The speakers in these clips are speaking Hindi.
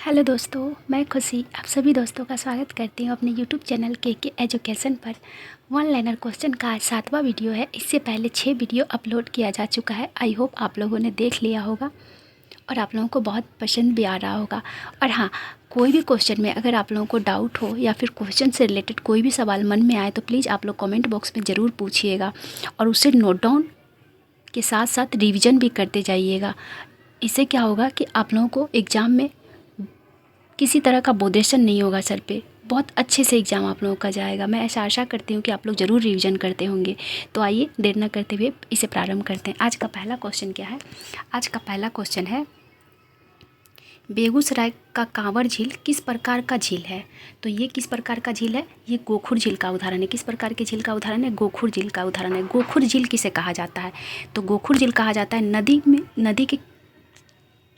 हेलो दोस्तों, मैं खुशी आप सभी दोस्तों का स्वागत करती हूँ अपने यूट्यूब चैनल के एजुकेशन पर। वन लाइनर क्वेश्चन का आज 7वां वीडियो है। इससे पहले 6 वीडियो अपलोड किया जा चुका है। आई होप आप लोगों ने देख लिया होगा और आप लोगों को बहुत पसंद भी आ रहा होगा। और हाँ, कोई भी क्वेश्चन में अगर आप लोगों को डाउट हो या फिर क्वेश्चन से रिलेटेड कोई भी सवाल मन में आए तो प्लीज़ आप लोग कमेंट बॉक्स में ज़रूर पूछिएगा और उसे नोट डाउन के साथ साथ रिविज़न भी करते जाइएगा। इससे क्या होगा कि आप लोगों को एग्ज़ाम में किसी तरह का बोधेशन नहीं होगा सर पे, बहुत अच्छे से एग्ज़ाम आप लोगों का जाएगा। मैं ऐसा आशा करती हूँ कि आप लोग ज़रूर रिवीजन करते होंगे। तो आइए देर न करते हुए इसे प्रारंभ करते हैं। आज का पहला क्वेश्चन क्या है? आज का पहला क्वेश्चन है, बेगूसराय का कांवर झील किस प्रकार का झील है? तो ये किस प्रकार का झील है? ये गोखुर झील का उदाहरण है। किस प्रकार के झील का उदाहरण है? गोखुर झील का उदाहरण है। गोखुर झील किसे कहा जाता है? तो गोखुर झील कहा जाता है नदी के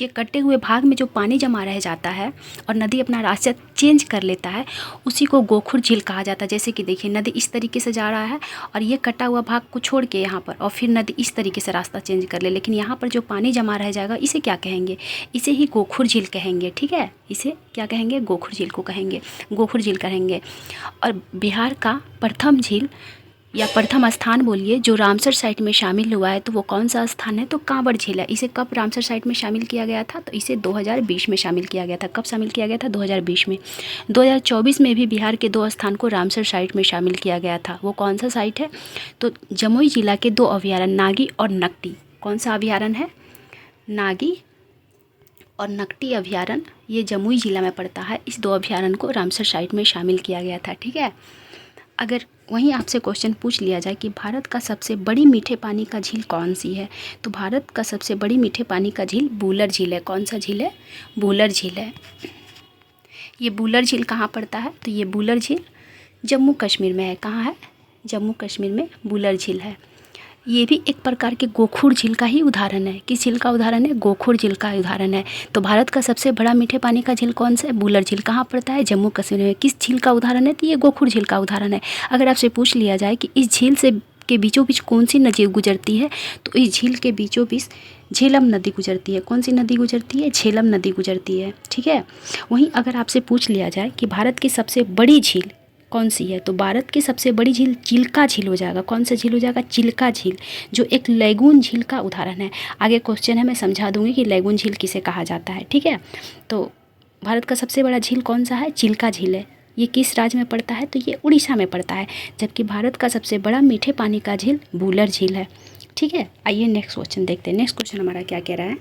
कटे हुए भाग में जो पानी जमा रह जाता है और नदी अपना रास्ता चेंज कर लेता है, उसी को गोखुर झील कहा जाता है। जैसे कि देखिए, नदी इस तरीके से जा रहा है और ये कटा हुआ भाग को छोड़ के यहाँ पर, और फिर नदी इस तरीके से रास्ता चेंज कर ले, लेकिन यहाँ पर जो पानी जमा रह जाएगा इसे क्या कहेंगे? इसे ही गोखुर झील कहेंगे। ठीक है, इसे क्या कहेंगे? गोखुर झील को कहेंगे, गोखुर झील कहेंगे। और बिहार का प्रथम झील या प्रथम स्थान बोलिए जो रामसर साइट में शामिल हुआ है, तो वो कौन सा स्थान है? तो कांवर झील है। इसे कब रामसर साइट में शामिल किया गया था? तो इसे 2020 में शामिल किया गया था। कब शामिल किया गया था? 2020 में। 2024 में भी बिहार के 2 स्थान को रामसर साइट में शामिल किया गया था। वो कौन सा साइट है? तो जमुई जिला के 2 अभयारण्य नागी और नकटी। कौन सा अभयारण्य है? नागी और नकटी अभयारण्य, ये जमुई जिला में पड़ता है। इस 2 अभयारण्य को रामसर साइट में शामिल किया गया था। ठीक है, अगर वहीं आपसे क्वेश्चन पूछ लिया जाए कि भारत का सबसे बड़ी मीठे पानी का झील कौन सी है? तो भारत का सबसे बड़ी मीठे पानी का झील बूलर झील है। कौन सा झील है? बूलर झील है। ये बूलर झील कहाँ पड़ता है? तो ये बूलर झील जम्मू कश्मीर में है। कहाँ है? जम्मू कश्मीर में बूलर झील है। ये भी एक प्रकार के गोखुर झील का ही उदाहरण है। किस झील का उदाहरण है? गोखुर झील का उदाहरण है। तो भारत का सबसे बड़ा मीठे पानी का झील कौन सा है? बूलर झील। कहाँ पड़ता है? जम्मू कश्मीर में। किस झील का उदाहरण है? तो ये गोखुर झील का उदाहरण है। अगर आपसे पूछ लिया जाए कि इस झील से के बीचों बीच कौन सी नदी गुजरती है, तो इस झील के बीचों बीच झेलम नदी गुजरती है। कौन सी नदी गुजरती है? झेलम नदी गुजरती है। ठीक है, वहीं अगर आपसे पूछ लिया जाए कि भारत की सबसे बड़ी झील कौन सी है, तो भारत की सबसे बड़ी झील चिल्का झील हो जाएगा। कौन सा झील हो जाएगा? चिल्का झील, जो एक लैगून झील का उदाहरण है। आगे क्वेश्चन है, मैं समझा दूंगी कि लैगून झील किसे कहा जाता है। ठीक है, तो भारत का सबसे बड़ा झील कौन सा है? चिल्का झील है। ये किस राज्य में पड़ता है? तो ये उड़ीसा में पड़ता है। जबकि भारत का सबसे बड़ा मीठे पानी का झील बूलर झील है। ठीक है, आइए नेक्स्ट क्वेश्चन देखते हैं। नेक्स्ट क्वेश्चन हमारा क्या कह रहा है?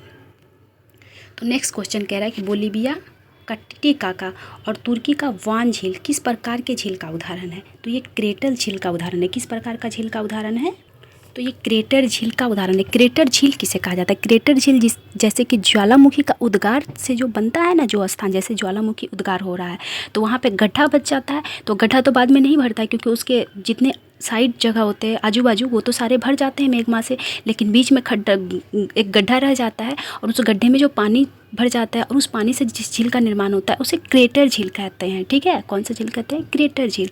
तो नेक्स्ट क्वेश्चन कह रहा है कि बोलीविया का टिटिकाका और तुर्की का वान झील किस प्रकार के झील का उदाहरण है? तो ये क्रेटर झील का उदाहरण है। किस प्रकार का झील का उदाहरण है? तो ये क्रेटर झील का उदाहरण है। क्रेटर झील किसे कहा जाता है? क्रेटर झील जैसे कि ज्वालामुखी का उद्गार से जो बनता है ना, जो स्थान जैसे ज्वालामुखी उद्गार हो रहा है तो वहाँ पे गड्ढा बच जाता है। तो गड्ढा तो बाद में नहीं भरता है, क्योंकि उसके जितने साइड जगह होते हैं आजू बाजू, वो तो सारे भर जाते हैं मेघमा से, लेकिन बीच में एक गड्ढा रह जाता है और उस गड्ढे में जो पानी भर जाता है और उस पानी से जिस झील का निर्माण होता है उसे क्रेटर झील कहते हैं। ठीक है, कौन सा झील कहते हैं? क्रेटर झील।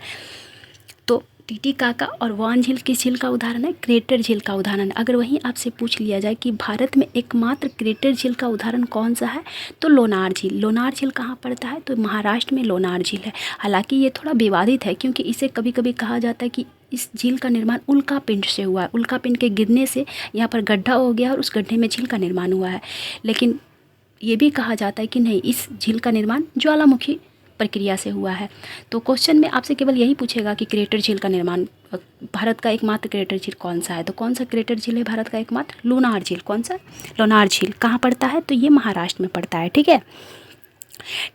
तो टिटिकाका और वान झील किस झील का उदाहरण है? क्रेटर झील का उदाहरण। अगर वहीं आपसे पूछ लिया जाए कि भारत में एकमात्र क्रेटर झील का उदाहरण कौन सा है, तो लोनार झील। लोनार झील कहाँ पड़ता है? तो महाराष्ट्र में लोनार झील है। हालांकि ये थोड़ा विवादित है, क्योंकि इसे कभी कभी कहा जाता है कि इस झील का निर्माण उल्का पिंड से हुआ है। उल्का पिंड के गिरने से यहाँ पर गड्ढा हो गया और उस गड्ढे में झील का निर्माण हुआ है। लेकिन ये भी कहा जाता है कि नहीं, इस झील का निर्माण ज्वालामुखी प्रक्रिया से हुआ है। तो क्वेश्चन में आपसे केवल यही पूछेगा कि क्रेटर झील का निर्माण, भारत का एकमात्र क्रेटर झील कौन सा है? तो कौन सा क्रेटर झील है भारत का एकमात्र? लोनार झील। कौन सा? लोनार झील। कहाँ पड़ता है? तो ये महाराष्ट्र में पड़ता है। ठीक है,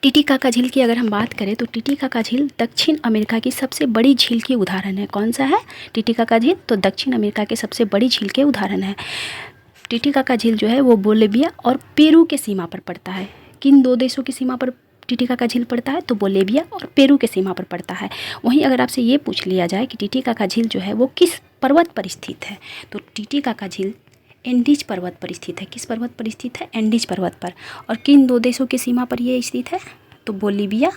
टिटिकाका झील की अगर हम बात करें तो टिटिकाका झील दक्षिण अमेरिका की सबसे बड़ी झील की उदाहरण है। कौन सा है टिटिकाका झील? तो दक्षिण अमेरिका के सबसे बड़ी झील के उदाहरण है। टिटिकाका झील जो है वो बोलिविया और पेरू के सीमा पर पड़ता है। किन 2 देशों की सीमा पर टिटिकाका झील पड़ता है? तो बोलिविया और पेरू के सीमा पर पड़ता है। वहीं अगर आपसे ये पूछ लिया जाए कि टिटिकाका झील जो है वो किस पर्वत पर स्थित है, तो टिटिकाका झील एंडीज पर्वत पर स्थित है। किस पर्वत पर स्थित है? एंडीज पर्वत पर। और किन 2 देशों की सीमा पर ये स्थित है? तो बोलिविया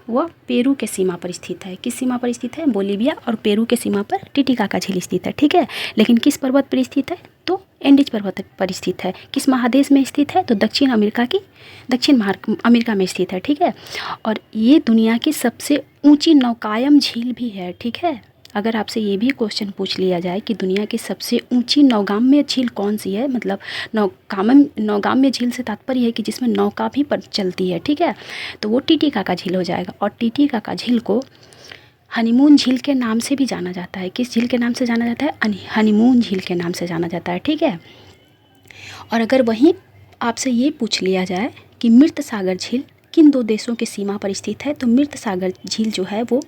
व पेरू के सीमा पर स्थित है। किस सीमा पर स्थित है? बोलिविया और पेरू के सीमा पर टिटिकाका झील स्थित है। ठीक है, लेकिन किस पर्वत पर स्थित है? तो एंडीज पर्वत पर स्थित है। किस महादेश में स्थित है? तो दक्षिण अमेरिका में स्थित है, ठीक है। और ये दुनिया की सबसे ऊंची नौकायन झील भी है, ठीक है। अगर आपसे ये भी क्वेश्चन पूछ लिया जाए कि दुनिया की सबसे ऊंची नौगाम्य झील कौन सी है, मतलब नौगाम्य झील से तात्पर्य है कि जिसमें नौका भी पर चलती है, ठीक है, तो वो टीटीकाका झील हो जाएगा। और टीटीकाका झील को हनीमून झील के नाम से भी जाना जाता है। किस झील के नाम से जाना जाता है? हनीमून झील के नाम से जाना जाता है, ठीक है। और अगर वहीं आपसे ये पूछ लिया जाए कि मृत सागर झील किन दो देशों की सीमा पर स्थित है, तो मृत सागर झील जो है वो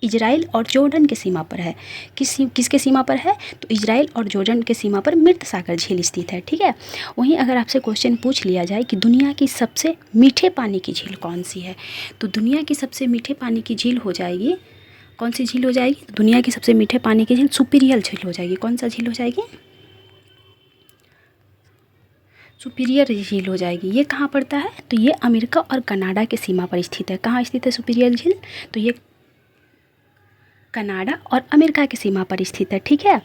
इजराइल और जॉर्डन के सीमा पर है। किसके सीमा पर है? तो इजराइल और जॉर्डन के सीमा पर मृत सागर झील स्थित है, ठीक है। वहीं अगर आपसे क्वेश्चन पूछ लिया जाए कि दुनिया की सबसे मीठे पानी की झील कौन सी है, तो दुनिया की सबसे मीठे पानी की झील हो जाएगी, कौन सी झील हो जाएगी? दुनिया की सबसे मीठे पानी की झील सुपीरियर झील हो जाएगी। कौन सा झील हो जाएगी? सुपीरियर झील हो जाएगी। ये कहाँ पड़ता है? तो ये अमेरिका और कनाडा के सीमा पर स्थित है। कहाँ स्थित है सुपीरियर झील? तो ये कनाडा और अमेरिका की सीमा पर स्थित है, ठीक है।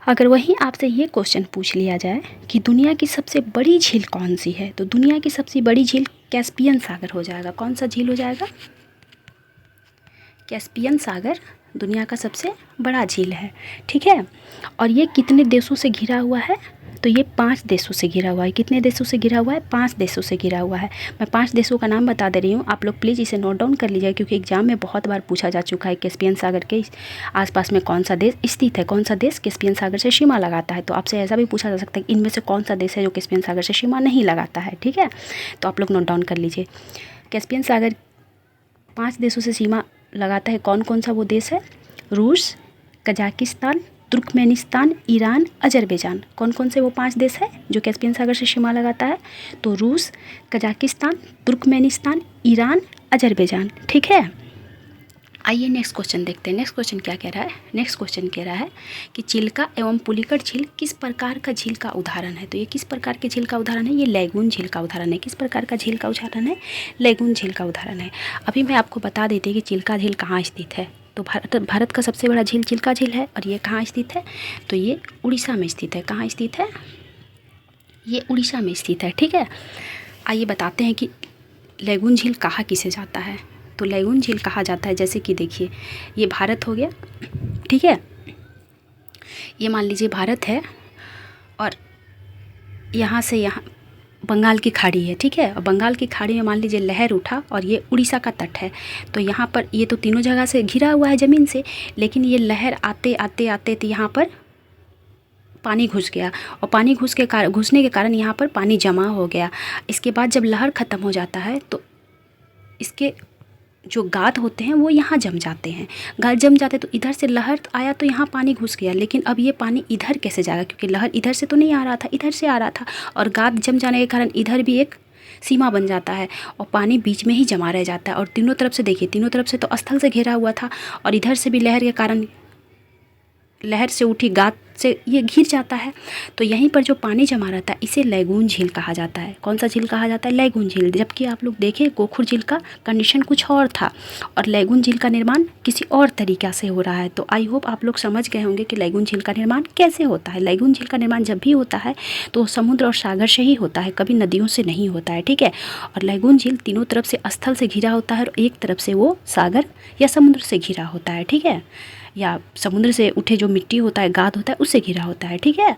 अगर वहीं आपसे ये क्वेश्चन पूछ लिया जाए कि दुनिया की सबसे बड़ी झील कौन सी है, तो दुनिया की सबसे बड़ी झील कैस्पियन सागर हो जाएगा। कौन सा झील हो जाएगा? कैस्पियन सागर दुनिया का सबसे बड़ा झील है, ठीक है। और ये कितने देशों से घिरा हुआ है? तो ये 5 देशों से घिरा हुआ है। कितने देशों से घिरा हुआ है? 5 देशों से घिरा हुआ है। मैं 5 देशों का नाम बता दे रही हूँ, आप लोग प्लीज़ इसे नोट डाउन कर लीजिए, क्योंकि एग्जाम में बहुत बार पूछा जा चुका है कैस्पियन सागर के आसपास में कौन सा देश स्थित है, कौन सा देश कैस्पियन सागर से सीमा लगाता है। तो आपसे ऐसा भी पूछा जा सकता है कि इनमें से कौन सा देश है जो कैस्पियन सागर से सीमा नहीं लगाता है, ठीक है। तो आप लोग नोट डाउन कर लीजिए। कैस्पियन सागर 5 देशों से सीमा लगाता है। कौन कौन सा वो देश है? रूस, कजाकिस्तान, तुर्कमेनिस्तान, ईरान, अजरबैजान। कौन कौन से वो 5 देश है जो कैस्पियन सागर से सीमा लगाता है? तो रूस, कजाकिस्तान, तुर्कमेनिस्तान, ईरान, अजरबैजान, ठीक है। आइए नेक्स्ट क्वेश्चन देखते हैं। नेक्स्ट क्वेश्चन क्या कह रहा है? नेक्स्ट क्वेश्चन कह रहा है कि चिल्का एवं पुलिकट झील किस प्रकार का झील का उदाहरण है। तो ये किस प्रकार के झील का उदाहरण है? ये लैगून झील का उदाहरण है। किस प्रकार का झील का उदाहरण है? लैगून झील का उदाहरण है। अभी मैं आपको बता देती हूँ कि चिल्का झील कहाँ स्थित है। तो भारत का सबसे बड़ा झील चिल्का झील है। और ये कहाँ स्थित है? तो ये उड़ीसा में स्थित है। कहाँ स्थित है? ये उड़ीसा में स्थित है, ठीक है। आइए बताते हैं कि लैगून झील कहा किसे जाता है। तो लैगून झील कहा जाता है, जैसे कि देखिए ये भारत हो गया, ठीक है। ये मान लीजिए भारत है और यहाँ से यहाँ बंगाल की खाड़ी है, ठीक है। और बंगाल की खाड़ी में मान लीजिए लहर उठा और ये उड़ीसा का तट है। तो यहाँ पर ये तो तीनों जगह से घिरा हुआ है ज़मीन से, लेकिन ये लहर आते आते आते तो यहाँ पर पानी घुस गया और पानी घुसने के कारण यहाँ पर पानी जमा हो गया। इसके बाद जब लहर ख़त्म हो जाता है तो इसके जो गाद होते हैं वो यहाँ जम जाते हैं। गाद जम जाते तो इधर से लहर आया तो यहाँ पानी घुस गया, लेकिन अब ये पानी इधर कैसे जाएगा? क्योंकि लहर इधर से तो नहीं आ रहा था, इधर से आ रहा था। और गाद जम जाने के कारण इधर भी एक सीमा बन जाता है और पानी बीच में ही जमा रह जाता है। और तीनों तरफ से देखिए, तीनों तरफ से तो स्थल से घेरा हुआ था और इधर से भी लहर के कारण, लहर से उठी गाद से ये घिर जाता है। तो यहीं पर जो पानी जमा रहता है इसे लैगून झील कहा जाता है। कौन सा झील कहा जाता है? लैगून झील। जबकि आप लोग देखें गोखुर झील का कंडीशन कुछ और था और लैगून झील का निर्माण किसी और तरीक़ा से हो रहा है। तो आई होप आप लोग समझ गए होंगे कि लैगून झील का निर्माण कैसे होता है। लैगून झील का निर्माण जब भी होता है तो समुद्र और सागर से ही होता है, कभी नदियों से नहीं होता है, ठीक है। और लैगून झील तीनों तरफ से स्थल से घिरा होता है और एक तरफ से वो सागर या समुद्र से घिरा होता है, ठीक है। या समुद्र से उठे जो मिट्टी होता है, गाद होता है, उससे घिरा होता है, ठीक है।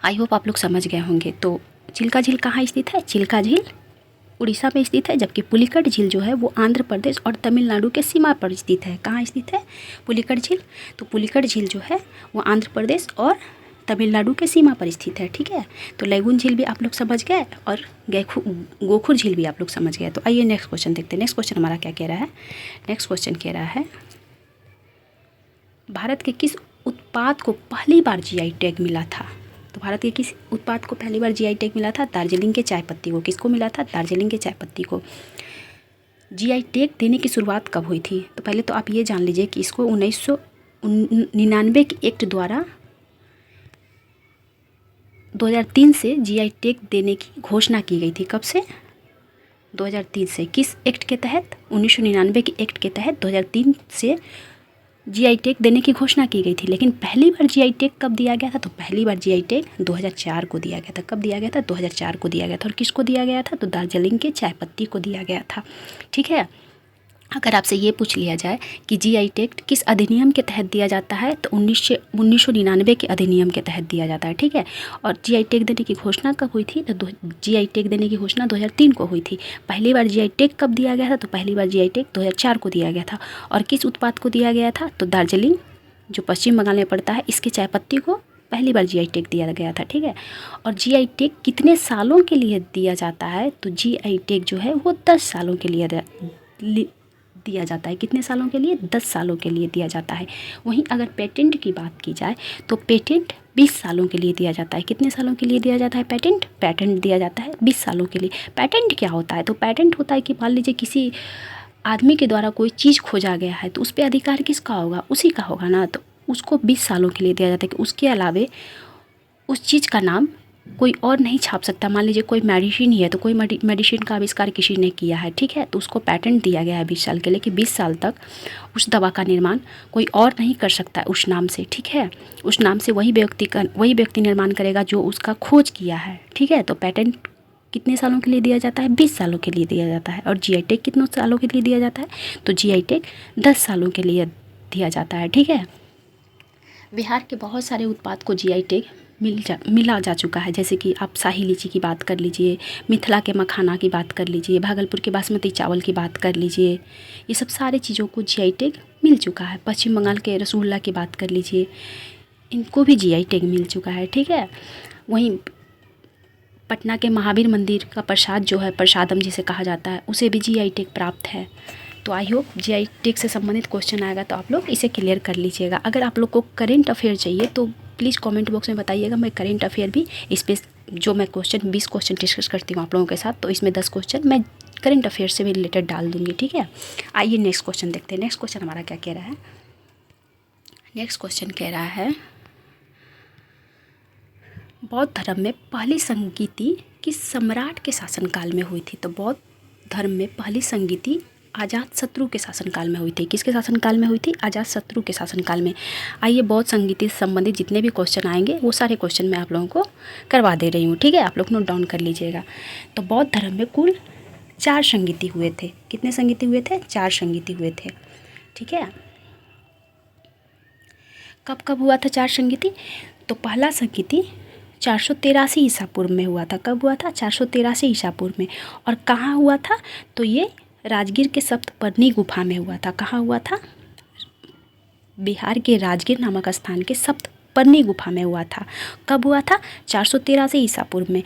आई होप आप लोग समझ गए होंगे। तो चिल्का झील कहाँ स्थित है? चिल्का झील उड़ीसा में स्थित है, जबकि पुलिकट झील जो है वो आंध्र प्रदेश और तमिलनाडु के सीमा पर स्थित है। कहाँ स्थित है पुलिकट झील? तो पुलिकट झील जो है वो आंध्र प्रदेश और तमिलनाडु के सीमा पर स्थित है, ठीक है। तो लैगून झील भी आप लोग समझ गए और गोखुर झील भी आप लोग समझ गए। तो आइए नेक्स्ट क्वेश्चन देखते हैं। नेक्स्ट क्वेश्चन हमारा क्या कह रहा है? नेक्स्ट क्वेश्चन कह रहा है भारत के किस उत्पाद को पहली बार जीआई टैग मिला था? तो भारत के किस उत्पाद को पहली बार जीआई टैग मिला था? दार्जिलिंग के चाय पत्ती को। किसको मिला था? दार्जिलिंग के चाय पत्ती को। जीआई टैग देने की शुरुआत कब हुई थी? तो पहले तो आप ये जान लीजिए कि इसको 1999 के एक्ट द्वारा 2003 से जीआई टैग देने की घोषणा की गई थी। कब से? 2003 से। किस एक्ट के तहत? 1999 के एक्ट के तहत 2003 से जीआई टैग देने की घोषणा की गई थी। लेकिन पहली बार जीआई टैग कब दिया गया था? तो पहली बार जीआई टैग 2004 को दिया गया था। कब दिया गया था? 2004 को दिया गया था। और किसको दिया गया था? तो दार्जिलिंग के चाय पत्ती को दिया गया था। ठीक है। अगर आपसे ये पूछ लिया जाए कि जीआई टैग किस अधिनियम के तहत दिया जाता है, तो 1999 के अधिनियम के तहत दिया जाता है। ठीक है। और जीआई टैग देने की घोषणा कब हुई थी? तो जीआई टैग देने की घोषणा 2003 को हुई थी। पहली बार जीआई टैग कब दिया गया था? तो पहली बार जीआई टैग 2004 को दिया गया था। और किस उत्पाद को दिया गया था? तो दार्जिलिंग, जो पश्चिम बंगाल में पड़ता है, इसके चाय पत्ती को पहली बार जीआई टैग दिया गया था। ठीक है। और जीआई टैग कितने सालों के लिए दिया जाता है? तो जीआई टैग जो है वो 10 सालों के लिए दिया जाता है। कितने सालों के लिए? 10 सालों के लिए दिया जाता है। वहीं अगर पेटेंट की बात की जाए तो पेटेंट 20 सालों के लिए दिया जाता है। कितने सालों के लिए दिया जाता है पेटेंट? पेटेंट दिया जाता है 20 सालों के लिए। पेटेंट क्या होता है? तो पेटेंट होता है कि मान लीजिए किसी आदमी के द्वारा कोई चीज़ खोजा गया है, तो उस पर अधिकार किसका होगा? उसी का होगा ना। तो उसको 20 सालों के लिए दिया जाता है कि उसके अलावे उस चीज़ का नाम कोई और नहीं छाप सकता। मान लीजिए कोई मेडिसिन ही है, तो कोई मेडिसिन का आविष्कार किसी ने किया है, ठीक है, तो उसको पेटेंट दिया गया है 20 साल के लिए कि 20 साल तक उस दवा का निर्माण कोई और नहीं कर सकता है उस नाम से। ठीक है। उस नाम से वही व्यक्ति निर्माण करेगा जो उसका खोज किया है। ठीक है। तो पेटेंट कितने सालों के लिए दिया जाता है? 20 सालों के लिए दिया जाता है। और जीआई टैग कितने सालों के लिए दिया जाता है? तो जीआई टैग 10 सालों के लिए दिया जाता है। ठीक है। बिहार के बहुत सारे उत्पाद को जीआई टैग मिला जा चुका है। जैसे कि आप शाही लीची की बात कर लीजिए, मिथिला के मखाना की बात कर लीजिए, भागलपुर के बासमती चावल की बात कर लीजिए। ये सब सारे चीज़ों को जीआई टैग मिल चुका है। पश्चिम बंगाल के रसगुल्ला की बात कर लीजिए, इनको भी जीआई टैग मिल चुका है। ठीक है। वहीं पटना के महावीर मंदिर का प्रसाद जो है, प्रसादम जिसे कहा जाता है, उसे भी जीआई टैग प्राप्त है। तो आई होप जीआई टैग से संबंधित क्वेश्चन आएगा तो आप लोग इसे क्लियर कर लीजिएगा। अगर आप लोग को करेंट अफेयर चाहिए तो प्लीज़ कमेंट बॉक्स में बताइएगा। मैं करेंट अफेयर भी इस पर जो मैं 20 क्वेश्चन डिस्कस करती हूँ आप लोगों के साथ, तो इसमें 10 क्वेश्चन मैं करेंट अफेयर से भी रिलेटेड डाल दूँगी। ठीक है। आइए नेक्स्ट क्वेश्चन देखते हैं। नेक्स्ट क्वेश्चन हमारा क्या कह रहा है? नेक्स्ट क्वेश्चन कह रहा है, बौद्ध धर्म में पहली संगीति किस सम्राट के शासनकाल में हुई थी? तो बौद्ध धर्म में पहली संगीति अजातशत्रु के शासनकाल में हुई थी। किसके शासनकाल में हुई थी? अजातशत्रु के शासनकाल में। आइए बौद्ध संगीति से संबंधित जितने भी क्वेश्चन आएंगे वो सारे क्वेश्चन मैं आप लोगों को करवा दे रही हूँ। ठीक है। आप लोग नोट डाउन कर लीजिएगा। तो बौद्ध धर्म में कुल 4 संगीति हुए थे। कितने संगीति हुए थे? 4 संगीति हुए थे। ठीक है। कब कब हुआ था 4 संगीति? तो पहला संगीति 483 ईसा पूर्व में हुआ था। कब हुआ था? 483 ईसा पूर्व में। और कहाँ हुआ था? तो ये राजगीर के सप्तपर्णी गुफा में हुआ था। कहाँ हुआ था? बिहार के राजगीर नामक स्थान के सप्तपर्णी गुफा में हुआ था। कब हुआ था? 483 ईसा पूर्व में।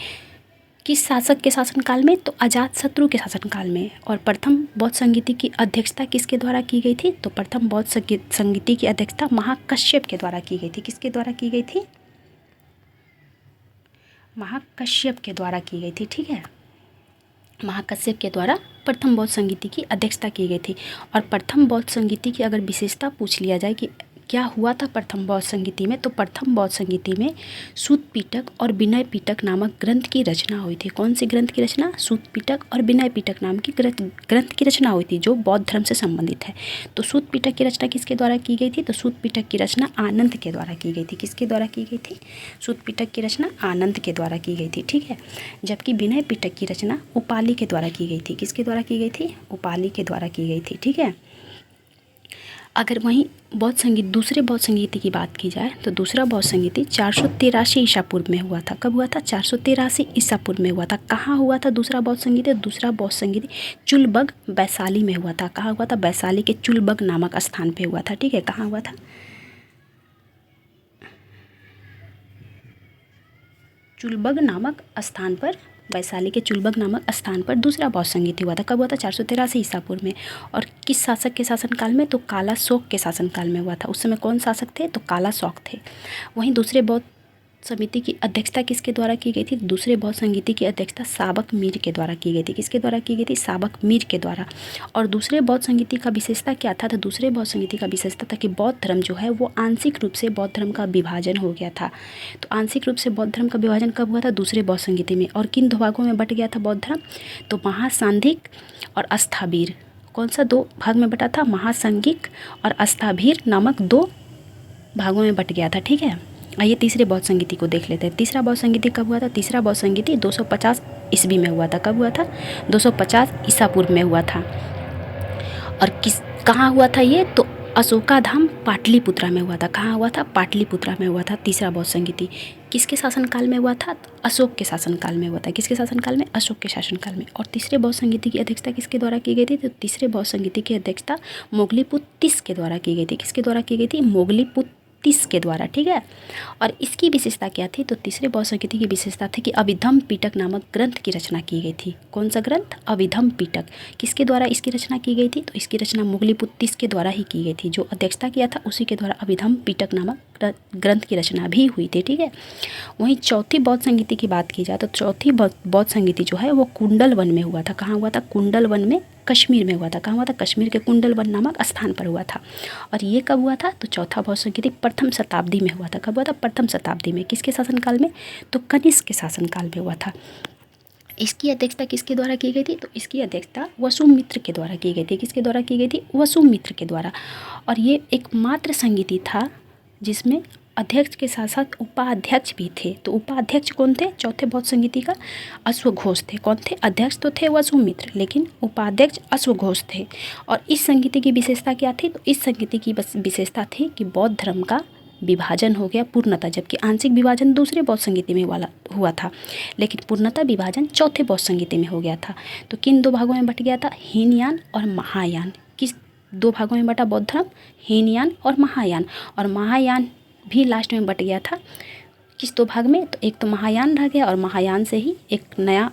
किस शासक के शासनकाल में? तो अजातशत्रु के शासनकाल में। और प्रथम बौद्ध संगीति की अध्यक्षता किसके द्वारा की गई थी? तो प्रथम बौद्ध संगीति की अध्यक्षता महाकश्यप के द्वारा की गई थी। किसके द्वारा की गई थी? महाकश्यप के द्वारा की गई थी। ठीक है। महाकश्यप के द्वारा प्रथम बौद्ध संगीति की अध्यक्षता की गई थी। और प्रथम बौद्ध संगीति की अगर विशेषता पूछ लिया जाए कि क्या हुआ था प्रथम बौद्ध संगीति में, तो प्रथम बौद्ध संगीति में सूत पिटक और विनय पिटक नामक ग्रंथ की रचना हुई थी। कौन सी ग्रंथ की रचना? सूत पिटक और विनय पिटक नाम की ग्रंथ की रचना हुई थी जो बौद्ध धर्म से संबंधित है। तो सूत पिटक की रचना किसके द्वारा की गई थी? तो सूत पिटक की रचना आनंद के द्वारा की गई थी। किसके द्वारा की गई थी? सूत पिटक की रचना आनंद के द्वारा की गई थी। ठीक है। जबकि विनय पिटक की रचना उपाली के द्वारा की गई थी। किसके द्वारा की गई थी? उपाली के द्वारा की गई थी। ठीक है। अगर वहीं बौद्ध संगीत दूसरे बौद्ध संगीति की बात की जाए तो दूसरा बौद्ध संगीति 483 ईसा पूर्व में हुआ था। कब हुआ था? 483 ईसा पूर्व में हुआ था। कहाँ हुआ था दूसरा बौद्ध संगीति? दूसरा बौद्ध संगीति चुलबग वैशाली में हुआ था। कहाँ हुआ था? वैशाली के चुलबग नामक स्थान पे हुआ था। ठीक है। कहाँ हुआ था? चुलबग नामक स्थान पर, वैशाली के चुलबग नामक स्थान पर दूसरा बौद्ध संगीति हुआ था। कब हुआ था? 483 ईसा पूर्व में। और किस शासक के शासनकाल में? तो काला शोक के शासनकाल में हुआ था। उस समय कौन शासक थे? तो काला शोक थे। वहीं दूसरे बौद्ध समिति की अध्यक्षता किसके द्वारा की गई थी? दूसरे बौद्ध संगीति की अध्यक्षता साबक मीर के द्वारा की गई थी। किसके द्वारा की गई थी? साबक मीर के द्वारा। और दूसरे बौद्ध संगीति का विशेषता क्या था? तो दूसरे बौद्ध संगीति का विशेषता था कि बौद्ध धर्म जो है वो आंशिक रूप से बौद्ध धर्म का विभाजन हो गया था। तो आंशिक रूप से बौद्ध धर्म का विभाजन कब हुआ था? दूसरे बौद्ध संगीति में। और किन दो भागों में बट गया था बौद्ध धर्म? तो महासांधिक और अस्थावीर। कौन सा 2 भाग में बटा था? महासंगिक और अस्थाभीर नामक 2 भागों में बट गया था, ठीक है। आइए तीसरे बौद्ध संगीति को देख लेते हैं। तीसरा बौद्ध संगीति कब हुआ था? तीसरा बौद्ध संगीति 250 ईस्वी में हुआ था। कब हुआ था? 250 ईसा पूर्व में हुआ था। और कहाँ हुआ था ये? तो अशोकाधाम पाटलिपुत्रा में हुआ था। कहाँ हुआ था? पाटलिपुत्रा में हुआ था तीसरा बौद्ध संगीति। किसके शासनकाल में हुआ था? तो अशोक के शासनकाल में हुआ था। किसके शासनकाल में? अशोक के शासनकाल में। और तीसरे बौद्ध संगीति की अध्यक्षता किसके द्वारा की गई थी? तो तीसरे बौद्ध संगीति की अध्यक्षता मोगलीपुत्तिस के द्वारा की गई थी। किसके द्वारा की गई थी? मोगलीपुत्तिस के द्वारा, ठीक है। और इसकी विशेषता क्या थी? तो तीसरे बौद्ध संगीति की विशेषता थी कि अभिधम पिटक नामक ग्रंथ की रचना की गई थी। कौन सा ग्रंथ? अभिधम पिटक। किसके द्वारा इसकी रचना की गई थी? तो इसकी रचना मोगलीपुत्तिस के द्वारा ही की गई थी। जो अध्यक्षता किया था उसी के द्वारा अभिधम पिटक नामक ग्रंथ की रचना भी हुई थी, ठीक है। वहीं चौथी बौद्ध संगीति की बात की जाए तो चौथी बौद्ध संगीति जो है वो कुंडल वन में हुआ था। कहाँ हुआ था? कुंडल वन में, कश्मीर में हुआ था। कहाँ हुआ था? कश्मीर के कुंडल वन नामक स्थान पर हुआ था। और ये कब हुआ था? तो चौथा बौद्ध संगीति प्रथम शताब्दी में हुआ था। कब हुआ था? प्रथम शताब्दी में। किसके शासनकाल में? तो कनिष्क के शासनकाल में हुआ था। इसकी अध्यक्षता किसके द्वारा की गई थी? तो इसकी अध्यक्षता वसुमित्र के द्वारा की गई थी। किसके द्वारा की गई थी? वसुमित्र के द्वारा। और ये एकमात्र संगीति था जिसमें अध्यक्ष के साथ साथ उपाध्यक्ष भी थे। तो उपाध्यक्ष कौन थे? चौथे बौद्ध संगीति का अश्वघोष थे। कौन थे? अध्यक्ष तो थे वसुमित्र, लेकिन उपाध्यक्ष अश्वघोष थे। और इस संगीति की विशेषता क्या थी? तो इस संगीति की विशेषता थी कि बौद्ध धर्म का विभाजन हो गया पूर्णतः, जबकि आंशिक विभाजन दूसरे बौद्ध संगीति में हुआ था, लेकिन पूर्णतः विभाजन चौथे बौद्ध संगीति में हो गया था। तो किन 2 भागों में बट गया था? हीनयान और महायान। किस 2 भागों में बटा बौद्ध धर्म? हीनयान और महायान। और महायान भी लास्ट में बट गया था। किस 2 भाग में? तो एक तो महायान रह गया और महायान से ही एक नया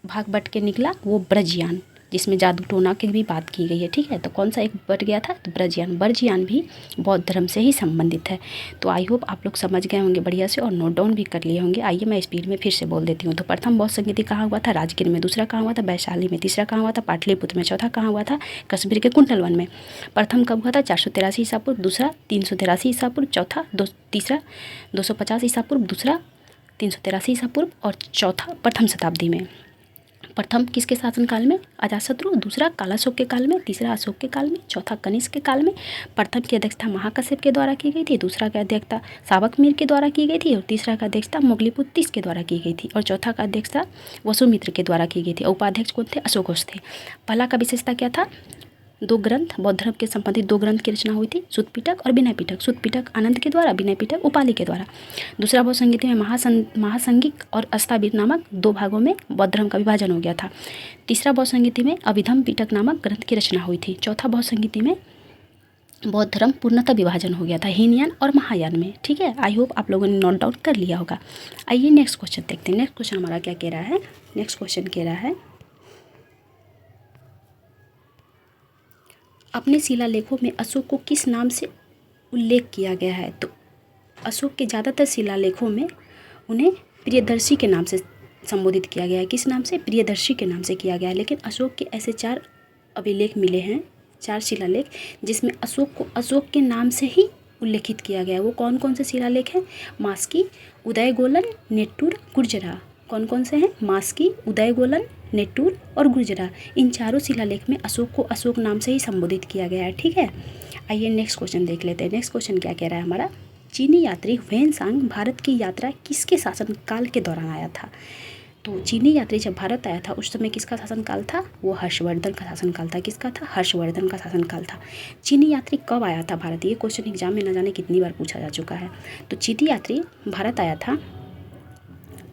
भाग बट के निकला, वो ब्रजयान, जिसमें जादू टोना की भी बात की गई है, ठीक है। तो कौन सा एक बट गया था? तो ब्रजयान। ब्रजयान भी बौद्ध धर्म से ही संबंधित है। तो आई होप आप लोग समझ गए होंगे बढ़िया से और नोट डाउन भी कर लिए होंगे। आइए मैं स्पीड में फिर से बोल देती हूँ। तो प्रथम बौद्ध संगीति कहाँ हुआ था? राजगीर में। दूसरा कहाँ हुआ था? वैशाली में। तीसरा कहाँ हुआ था? पाटलिपुत्र में। चौथा कहाँ हुआ था? कश्मीर के कुंडल वन में। प्रथम कब हुआ था? 483 ईसा पूर्व। दूसरा 383 ईसा पूर्व। चौथा तीसरा 250 ईसा पूर्व। दूसरा 383 ईसा पूर्व। और चौथा प्रथम शताब्दी में। प्रथम किसके शासनकाल में? अजातशत्रु। दूसरा कालाशोक के काल में। तीसरा अशोक के काल में। चौथा कनिष्क के काल में। प्रथम की अध्यक्षता महाकश्यप के द्वारा की गई थी। दूसरा की अध्यक्षता सावकमीर के द्वारा की गई थी। और तीसरा का अध्यक्षता मोगलीपुत्तिस के द्वारा की गई थी। और चौथा का अध्यक्षता वसुमित्र के द्वारा की गई थी। उपाध्यक्ष कौन थे? अशोघोष थे। पहला का विशेषता क्या था? 2 ग्रंथ, बौद्ध धर्म के संबंधित 2 ग्रंथ की रचना हुई थी, सुत्त पिटक और विनय पिटक। सुत्त पिटक आनंद के द्वारा, विनय पिटक उपालि के द्वारा। दूसरा बौद्ध संगीति में महासंगिक और अस्थाभीर नामक 2 भागों में बौद्ध धर्म का विभाजन हो गया था। तीसरा बौद्ध संगीति में अभिधम पिटक नामक ग्रंथ की रचना हुई थी। चौथा बौद्ध संगीति में बौद्ध धर्म पूर्णतः विभाजन हो गया था हीनयान और महायान में, ठीक है। आई होप आप लोगों ने नोट डाउन कर लिया होगा। आइए नेक्स्ट क्वेश्चन देखते हैं। नेक्स्ट क्वेश्चन हमारा क्या कह रहा है? नेक्स्ट क्वेश्चन कह रहा है, अपने शिलालेखों में अशोक को किस नाम से उल्लेख किया गया है? तो अशोक के ज़्यादातर शिलालेखों में उन्हें प्रियदर्शी के नाम से संबोधित किया गया है। किस नाम से? प्रियदर्शी के नाम से किया गया है। लेकिन अशोक के ऐसे 4 अभिलेख मिले हैं, 4 शिलालेख, जिसमें अशोक को अशोक के नाम से ही उल्लेखित किया गया है। वो कौन कौन से शिलालेख हैं? मास्की, उदयगोलन, नेट्टूर, गुर्जरा। कौन कौन से हैं? मास्की, उदयगोलन, नेट्टूर और गुर्जरा। इन चारों शिलालेख में अशोक को अशोक नाम से ही संबोधित किया गया है, ठीक है। आइए नेक्स्ट क्वेश्चन देख लेते हैं। नेक्स्ट क्वेश्चन क्या कह रहा है हमारा? चीनी यात्री ह्वेनसांग भारत की यात्रा किसके शासनकाल के दौरान आया था? तो चीनी यात्री जब भारत आया था उस समय किसका शासनकाल था? वो हर्षवर्धन का शासनकाल था। किसका था? हर्षवर्धन का शासनकाल था। चीनी यात्री कब आया था भारत? ये क्वेश्चन एग्जाम में न जाने कितनी बार पूछा जा चुका है। तो चीनी यात्री भारत आया था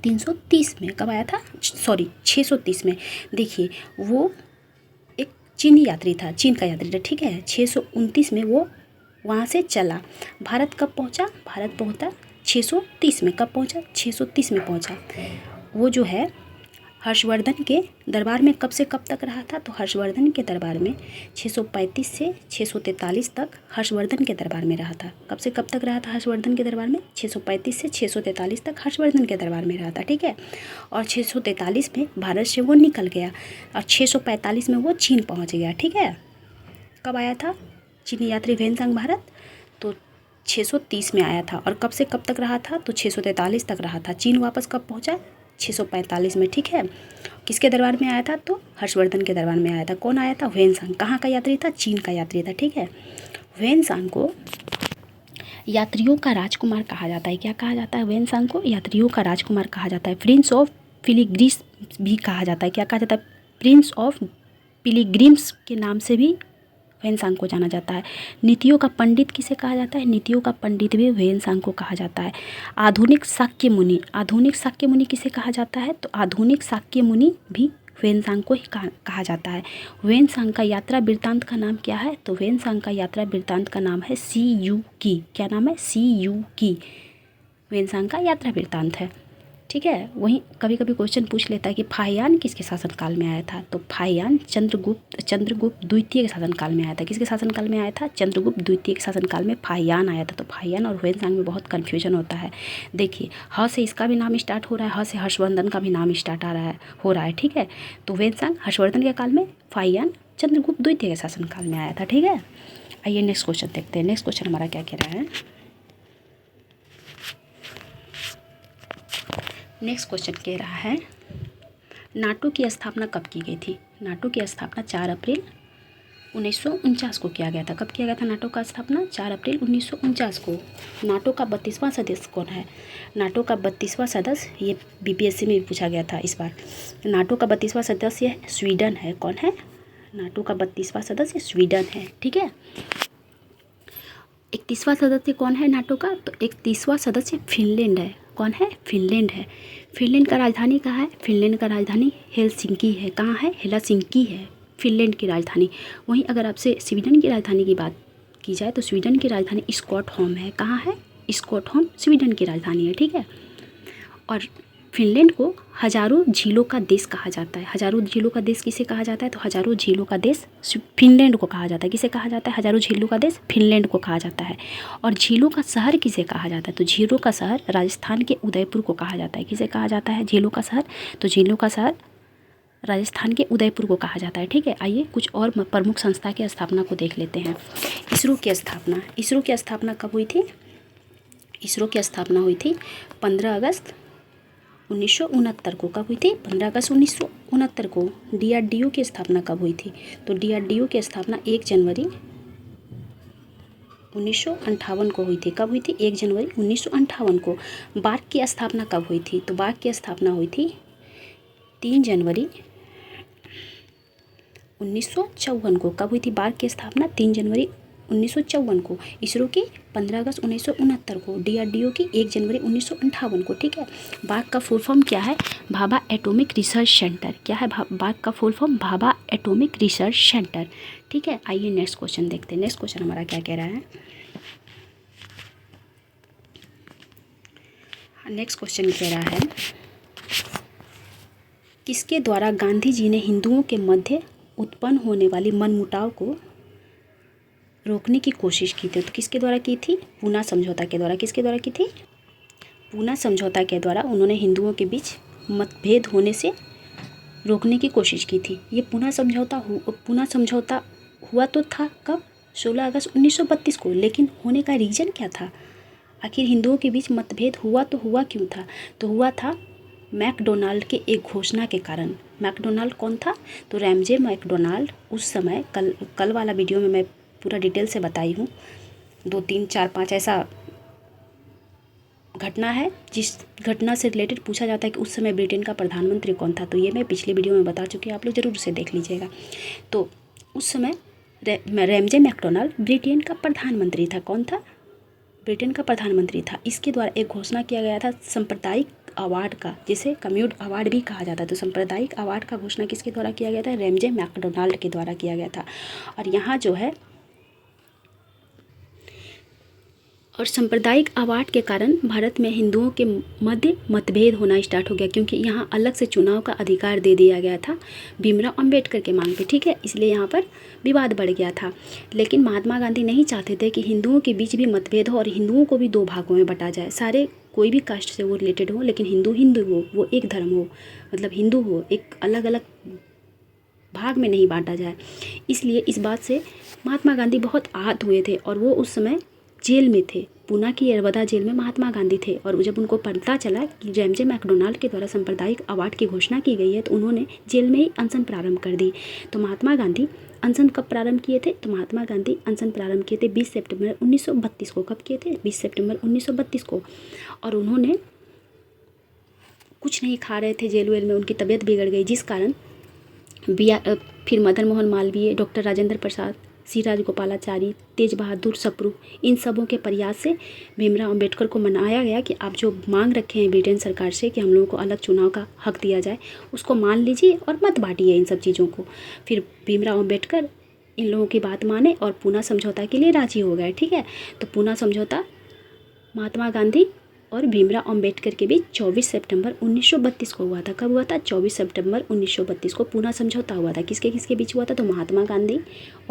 330 में। कब आया था? 630 में। देखिए वो एक चीनी यात्री था, चीन का यात्री था, ठीक है। 629 में वो वहाँ से चला। भारत कब पहुँचा? भारत पहुँचा 630 में। कब पहुँचा? 630 में पहुँचा। वो जो है हर्षवर्धन के दरबार में कब से कब तक रहा था? तो हर्षवर्धन के दरबार में 635 से 643 तक हर्षवर्धन के दरबार में रहा था। कब से कब तक रहा था हर्षवर्धन के दरबार में? 635 से 643 तक हर्षवर्धन के दरबार में रहा था, ठीक है। और 643 में भारत से वो निकल गया और 645 में वो चीन पहुँच गया, ठीक है। कब आया था चीनी यात्री ह्वेनसांग भारत? तो 630 में आया था। और कब से कब तक रहा था? तो 643 तक रहा था। चीन वापस कब पहुँचा? 645 में, ठीक है। किसके दरबार में आया था? तो हर्षवर्धन के दरबार में आया था। कौन आया था? ह्वेनसांग। कहाँ का यात्री था? चीन का यात्री था, ठीक है। ह्वेनसांग को यात्रियों का राजकुमार कहा जाता है। क्या कहा जाता है? ह्वेनसांग को यात्रियों का राजकुमार कहा जाता है। प्रिंस ऑफ पिलिग्रिम्स भी कहा जाता है। क्या कहा जाता है? प्रिंस ऑफ पिलिग्रिम्स के नाम से भी ह्वेनसांग को जाना जाता है। नीतियों का पंडित किसे कहा जाता है? नीतियों का पंडित भी ह्वेनसांग को कहा जाता है। आधुनिक शाक्य मुनि, आधुनिक शाक्य मुनि किसे कहा जाता है? तो आधुनिक शाक्य मुनि भी ह्वेनसांग को ही कहा जाता है। ह्वेनसांग का यात्रा वृत्तांत का नाम क्या है? तो ह्वेनसांग का यात्रा वृत्तांत का नाम है सी यू की। क्या नाम है? सी यू की ह्वेनसांग का यात्रा वृत्तांत है, ठीक है। वहीं कभी कभी क्वेश्चन पूछ लेता है कि फाहियान किसके शासनकाल में आया था? तो फाहियान चंद्रगुप्त द्वितीय के शासनकाल में आया था। किसके शासनकाल में आया था? चंद्रगुप्त द्वितीय के शासनकाल में फाहियान आया था। तो फाहियान और ह्वेनसांग में बहुत कन्फ्यूजन होता है। देखिए, ह से इसका भी नाम स्टार्ट हो रहा है, ह से हर्षवर्धन का भी नाम स्टार्ट हो रहा है, ठीक है। तो ह्वेनसांग हर्षवर्धन के काल में, फाहियान चंद्रगुप्त द्वितीय के शासनकाल में आया था, ठीक है। आइए नेक्स्ट क्वेश्चन देखते हैं। नेक्स्ट क्वेश्चन हमारा क्या कह रहा है? नेक्स्ट क्वेश्चन कह रहा है नाटो की स्थापना कब की गई थी? नाटो की स्थापना 4 अप्रैल 1949 को किया गया था। कब किया गया था नाटो का स्थापना? 4 अप्रैल 1949 को। नाटो का 32वां सदस्य कौन है? नाटो का 32वां सदस्य, ये बीपीएससी में भी पूछा गया था इस बार। नाटो का 32वां सदस्य है स्वीडन है। कौन है? नाटो का 32वां सदस्य स्वीडन है, ठीक है। 31वां सदस्य कौन है नाटो का? तो 31वां सदस्य फिनलैंड है। कौन है? फिनलैंड है। फिनलैंड का राजधानी कहाँ है? फिनलैंड का राजधानी हेलसिंकी है। कहाँ है? हेलसिंकी है फिनलैंड की राजधानी। वहीं अगर आपसे स्वीडन की राजधानी की बात की जाए तो स्वीडन की राजधानी स्टॉकहोम है। कहाँ है? स्टॉकहोम स्वीडन की राजधानी है, ठीक है। और फिनलैंड को हजारों झीलों का देश कहा जाता है। हजारों झीलों का देश किसे कहा जाता है? तो हजारों झीलों का देश फिनलैंड को कहा जाता है। किसे कहा जाता है? हजारों झीलों का देश फिनलैंड को कहा जाता है। और झीलों का शहर किसे कहा जाता है? तो झीलों का शहर राजस्थान के उदयपुर को कहा जाता है। किसे कहा जाता है झीलों का शहर? तो झीलों का शहर राजस्थान के उदयपुर को कहा जाता है, ठीक है। आइए कुछ और प्रमुख संस्था की स्थापना को देख लेते हैं। इसरो की स्थापना, इसरो की स्थापना कब हुई थी? इसरो की स्थापना हुई थी 15 अगस्त 1969 को। कब हुई थी? 15 अगस्त 1969 को। डीआरडीओ की स्थापना कब हुई थी? तो डीआरडीओ की स्थापना 1 जनवरी 1958 को हुई थी। कब हुई थी? 1 जनवरी 1958 को। बार्क की स्थापना कब हुई थी? तो बार्क की स्थापना हुई थी 3 जनवरी 1954 को। कब हुई थी बार्क की स्थापना? 3 जनवरी 1954 को। इसरो की 15 अगस्त 1969 को। डीआरडीओ की 1 जनवरी 1958 को, ठीक है। बार्क का फुल फॉर्म क्या है? Bhabha atomic research centre. क्या है बार्क का full form? Bhabha atomic research centre, ठीक है। आइए नेक्स्ट क्वेश्चन देखते हैं। नेक्स्ट क्वेश्चन हमारा क्या कह रहा है? नेक्स्ट क्वेश्चन कह रहा है किसके द्वारा गांधी जी ने हिंदुओं के मध्य उत्पन्न होने वाली मनमुटाव को रोकने की कोशिश की थी? तो किसके द्वारा की थी? पूना समझौता के द्वारा। किसके द्वारा की थी? पूना समझौता के द्वारा उन्होंने हिंदुओं के बीच मतभेद होने से रोकने की कोशिश की थी। ये पूना समझौता हुआ तो था कब? 16 अगस्त 1932 को। लेकिन होने का रीज़न क्या था? आखिर हिंदुओं के बीच मतभेद हुआ तो हुआ क्यों था? तो हुआ था मैकडोनाल्ड के एक घोषणा के कारण। मैकडोनाल्ड कौन था? तो रैमजे मैकडोनाल्ड उस समय, कल वाला वीडियो में मैं पूरा डिटेल से बताई हूँ। 2, 3, 4, 5 ऐसा घटना है जिस घटना से रिलेटेड पूछा जाता है कि उस समय ब्रिटेन का प्रधानमंत्री कौन था। तो ये मैं पिछले वीडियो में बता चुकी हूँ, आप लोग ज़रूर उसे देख लीजिएगा। तो उस समय रैमजे मैकडोनाल्ड ब्रिटेन का प्रधानमंत्री था। कौन था? ब्रिटेन का प्रधानमंत्री था। इसके द्वारा एक घोषणा किया गया था सांप्रदायिक अवार्ड का, जिसे कम्यूट अवार्ड भी कहा जाता है। तो सांप्रदायिक अवार्ड का घोषणा किसके द्वारा किया गया था? रैमजे मैकडोनाल्ड के द्वारा किया गया था। और यहाँ जो है, और सांप्रदायिक अवार्ड के कारण भारत में हिंदुओं के मध्य मतभेद होना स्टार्ट हो गया, क्योंकि यहाँ अलग से चुनाव का अधिकार दे दिया गया था भीमराव अंबेडकर के मांग पे, ठीक है। इसलिए यहाँ पर विवाद बढ़ गया था। लेकिन महात्मा गांधी नहीं चाहते थे कि हिंदुओं के बीच भी मतभेद हो और हिंदुओं को भी 2 भागों में बटा जाए। सारे कोई भी कास्ट से वो रिलेटेड हो, लेकिन हिंदू हिंदू हो, वो एक धर्म हो, मतलब हिंदू हो, एक अलग अलग भाग में नहीं बांटा जाए। इसलिए इस बात से महात्मा गांधी बहुत आहत हुए थे और वो उस समय जेल में थे, पूना की यरवदा जेल में महात्मा गांधी थे। और जब उनको पता चला कि जेम्स मैकडोनाल्ड के द्वारा सांप्रदायिक अवार्ड की घोषणा की गई है तो उन्होंने जेल में ही अनशन प्रारंभ कर दी। तो महात्मा गांधी अनशन कब प्रारंभ किए थे? तो महात्मा गांधी अनशन प्रारंभ किए थे 20 सितंबर 1932 को। कब किए थे? 20 सितंबर 1932 को। और उन्होंने कुछ नहीं खा रहे थे जेल वेल में, उनकी तबीयत बिगड़ गई, जिस कारण फिर मदन मोहन मालवीय, डॉक्टर राजेंद्र प्रसाद, सी राजगोपालाचारी, तेज बहादुर सप्रू, इन सबों के प्रयास से भीमराव अंबेडकर को मनाया गया कि आप जो मांग रखे हैं ब्रिटेन सरकार से कि हम लोगों को अलग चुनाव का हक दिया जाए, उसको मान लीजिए और मत बांटिए इन सब चीज़ों को। फिर भीमराव अंबेडकर इन लोगों की बात माने और पूना समझौता के लिए राजी हो गए। ठीक है, तो पूना समझौता महात्मा गांधी और भीमराव अंबेडकर के बीच 24 सितंबर 1932 को हुआ था। कब हुआ था? 24 सितंबर 1932 को पूना समझौता हुआ था। किसके किसके बीच हुआ था? तो महात्मा गांधी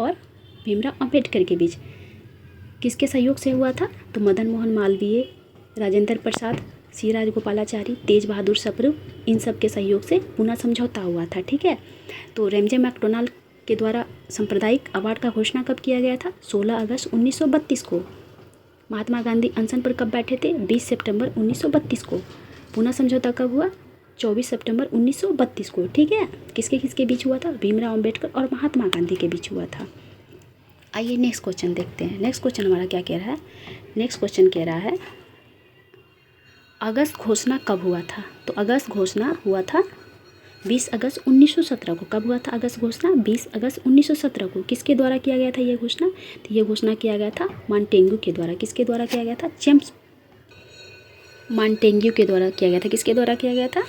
और भीमराव अंबेडकर के बीच। किसके सहयोग से हुआ था? तो मदन मोहन मालवीय, राजेंद्र प्रसाद, सी राजगोपालाचारी, तेज बहादुर सप्रू, इन सब के सहयोग से पूना समझौता हुआ था। ठीक है, तो रेमजे मैकडोनाल्ड के द्वारा सांप्रदायिक अवार्ड का घोषणा कब किया गया था? 16 अगस्त 1932 को। महात्मा गांधी अनशन पर कब बैठे थे? 20 सितंबर 1932 को। पूना समझौता कब हुआ? 24 सितंबर 1932 को। ठीक है, किसके किसके बीच हुआ था? भीमराव अंबेडकर और महात्मा गांधी के बीच हुआ था। आइए नेक्स्ट क्वेश्चन देखते हैं। नेक्स्ट क्वेश्चन हमारा क्या कह रहा है? नेक्स्ट क्वेश्चन कह रहा है अगस्त घोषणा कब हुआ था? तो अगस्त घोषणा हुआ था 20 अगस्त 1917 को। कब हुआ था अगस्त घोषणा? 20 अगस्त 1917 को। किसके द्वारा किया गया था ये घोषणा? तो ये घोषणा किया गया था मॉन्टेग्यू के द्वारा। किसके द्वारा किया गया था? जेम्स मॉन्टेग्यू के द्वारा किया गया था। किसके द्वारा किया गया था?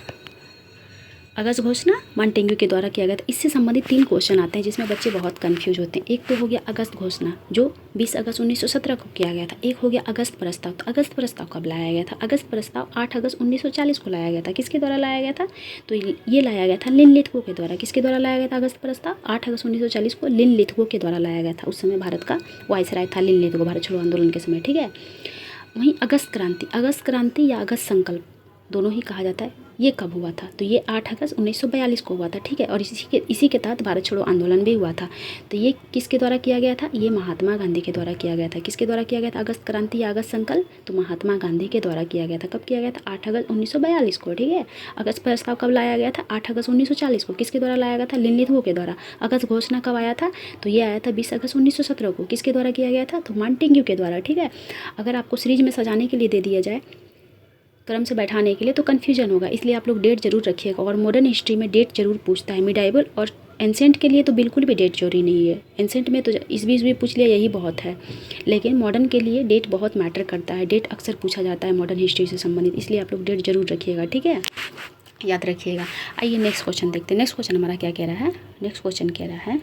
अगस्त घोषणा मॉन्टेग्यू के द्वारा किया गया था। इससे संबंधित 3 क्वेश्चन आते हैं जिसमें बच्चे बहुत कंफ्यूज होते हैं। एक तो हो गया अगस्त घोषणा जो 20 अगस्त 1917 को किया गया था। एक हो गया अगस्त प्रस्ताव। तो अगस्त प्रस्ताव कब लाया गया था? अगस्त प्रस्ताव 8 अगस्त 1940 को लाया गया था। किसके द्वारा लाया गया था? तो ये लाया गया था लिन लिथगो के द्वारा। किसके द्वारा लाया गया था अगस्त प्रस्ताव? 8 अगस्त 1940 को लिन लिथगो के द्वारा लाया गया था। उस समय भारत का वायसराय था लिन लिथगो, भारत छोड़ो आंदोलन के समय। ठीक है, वहीं अगस्त क्रांति, अगस्त क्रांति या अगस्त संकल्प दोनों ही कहा जाता है, ये कब हुआ था? तो ये 8 अगस्त 1942 को हुआ था। ठीक है, और इसी के तहत भारत छोड़ो आंदोलन भी हुआ था। तो ये किसके द्वारा किया गया था? ये महात्मा गांधी के द्वारा किया गया था। किसके द्वारा किया गया था अगस्त क्रांति या अगस्त संकल्प? तो महात्मा गांधी के द्वारा किया गया था। कब किया गया था? 8 अगस्त 1942 को। ठीक है, अगस्त प्रस्ताव कब लाया गया था? 8 अगस्त 1940 को। किसके द्वारा लाया गया था? लिन लिथगो के द्वारा। अगस्त घोषणा कब आया था? तो ये आया था 20 अगस्त 1917 को। किसके द्वारा किया गया था? तो मॉन्टेग्यू के द्वारा। ठीक है, अगर आपको सीरीज में सजाने के लिए दे दिया जाए, क्रम से बैठाने के लिए, तो कन्फ्यूजन होगा, इसलिए आप लोग डेट जरूर रखिएगा। और मॉडर्न हिस्ट्री में डेट जरूर पूछता है। मिडाइवल और एंसेंट के लिए तो बिल्कुल भी डेट जरूरी नहीं है। एंसेंट में तो ईस्वी पूछ लिया यही बहुत है, लेकिन मॉडर्न के लिए डेट बहुत मैटर करता है। डेट अक्सर पूछा जाता है मॉडर्न हिस्ट्री से संबंधित, इसलिए आप लोग डेट जरूर रखिएगा। ठीक है, याद रखिएगा। आइए नेक्स्ट क्वेश्चन देखते हैं। नेक्स्ट क्वेश्चन हमारा क्या कह रहा है? नेक्स्ट क्वेश्चन कह रहा है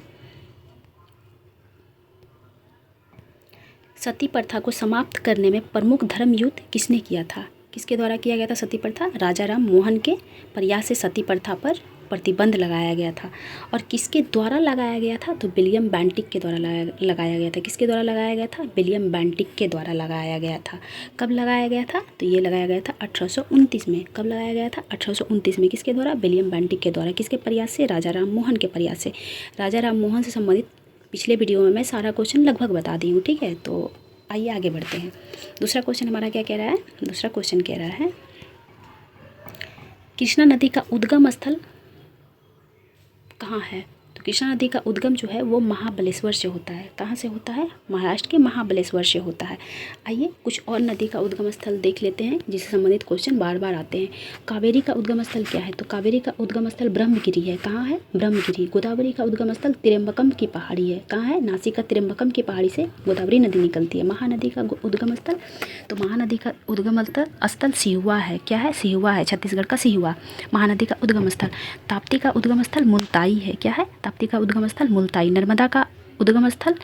सती प्रथा को समाप्त करने में प्रमुख धर्म युद्ध किसने किया था? किसके द्वारा किया गया था सती प्रथा? राजा राम मोहन के प्रयास से सती प्रथा पर प्रतिबंध लगाया गया था। और किसके द्वारा लगाया गया था? तो विलियम बेंटिक के द्वारा लगाया गया था। किसके द्वारा लगाया गया था? विलियम बेंटिक के द्वारा लगाया गया था। कब लगाया गया था? तो ये लगाया गया था 1829 में। कब लगाया गया था? 1829 में। किसके द्वारा? विलियम बेंटिक के द्वारा। किसके प्रयास से? राजा राम मोहन के प्रयास से। राजा राम मोहन से संबंधित पिछले वीडियो में मैं सारा क्वेश्चन लगभग बता दी हूँ। ठीक है, तो आइए आगे बढ़ते हैं। दूसरा क्वेश्चन हमारा क्या कह रहा है? दूसरा क्वेश्चन कह रहा है कृष्णा नदी का उद्गम स्थल कहाँ है? तो कृष्णा नदी का उद्गम जो है वो महाबलेश्वर से होता है। कहाँ से होता है? महाराष्ट्र के महाबलेश्वर से होता है। आइए कुछ और नदी का उद्गम स्थल देख लेते हैं जिससे संबंधित क्वेश्चन बार बार आते हैं। कावेरी का उद्गम स्थल क्या है? तो कावेरी का उद्गम स्थल ब्रह्मगिरी है। कहाँ है? ब्रह्मगिरी। गोदावरी का उद्गम स्थल त्र्यंबकम की पहाड़ी है। कहाँ है? नासिक का त्र्यंबकम की पहाड़ी से गोदावरी नदी निकलती है। महानदी का उद्गम स्थल, तो महानदी का उद्गम स्थल सिहुआ है। क्या है? सिहुआ है, छत्तीसगढ़ का सिहुआ महानदी का उद्गम स्थल। ताप्ती का उद्गम स्थल मुल्ताई है। क्या है? ताप्ती का उद्गम स्थल मुल्ताई। नर्मदा का उद्गम स्थल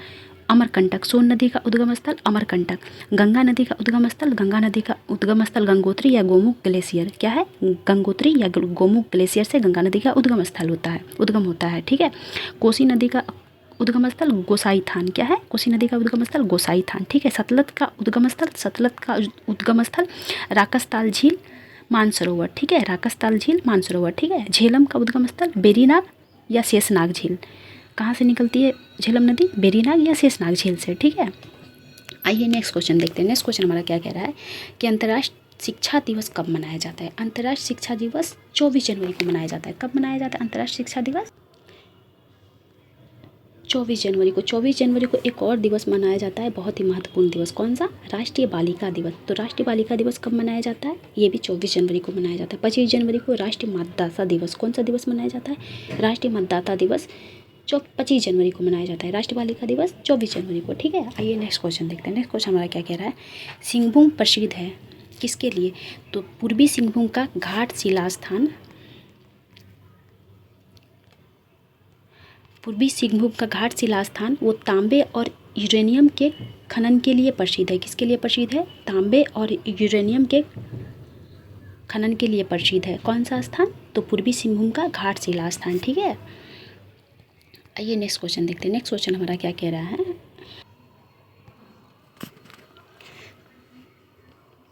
अमरकंटक। सोन नदी का उद्गम स्थल अमरकंटक। गंगा नदी का उद्गम स्थल, गंगा नदी का उद्गम स्थल गंगोत्री या गोमुख ग्लेशियर। क्या है? गंगोत्री या गोमुख ग्लेशियर से गंगा नदी का उद्गम होता है। ठीक है, कोसी नदी का उद्गम स्थल गोसाई थान। क्या है? कोसी नदी का उद्गम स्थल गोसाई थान। ठीक है, सतलज का उद्गम स्थल राकसताल झील मानसरोवर। ठीक है, राकसताल झील मानसरोवर। ठीक है, झेलम का उद्गम स्थल बेरीनाग या शेषनाग झील। कहाँ से निकलती है झेलम नदी? बेरीनाग या शेषनाग झील से। ठीक है, आइए नेक्स्ट क्वेश्चन देखते हैं। नेक्स्ट क्वेश्चन हमारा क्या कह रहा है कि अंतर्राष्ट्रीय शिक्षा दिवस कब मनाया जाता है। अंतर्राष्ट्रीय शिक्षा दिवस 24 जनवरी को मनाया जाता है। कब मनाया जाता है अंतर्राष्ट्रीय शिक्षा दिवस? 24 जनवरी को। 24 जनवरी को एक और दिवस मनाया जाता है, बहुत ही महत्वपूर्ण दिवस। कौन सा? राष्ट्रीय बालिका दिवस। तो राष्ट्रीय बालिका दिवस कब मनाया जाता है? ये भी 24 जनवरी को मनाया जाता है। 25 जनवरी को राष्ट्रीय मतदाता दिवस। कौन सा दिवस मनाया जाता है? राष्ट्रीय मतदाता दिवस 25 जनवरी को मनाया जाता है। राष्ट्रीय बालिका दिवस 24 जनवरी को। ठीक है, आइए नेक्स्ट क्वेश्चन देखते हैं। नेक्स्ट क्वेश्चन हमारा क्या कह रहा है, सिंहभूम प्रसिद्ध है किसके लिए? तो पूर्वी सिंहभूम का घाट शिला स्थान, पूर्वी सिंहभूम का घाट शिला स्थान वो तांबे और यूरेनियम के खनन के लिए प्रसिद्ध है। किसके लिए प्रसिद्ध है? तांबे और यूरेनियम के खनन के लिए प्रसिद्ध है। कौन सा स्थान? तो पूर्वी सिंहभूम का घाट शिला स्थान। ठीक है, आइए नेक्स्ट क्वेश्चन देखते हैं। नेक्स्ट क्वेश्चन हमारा क्या कह रहा है,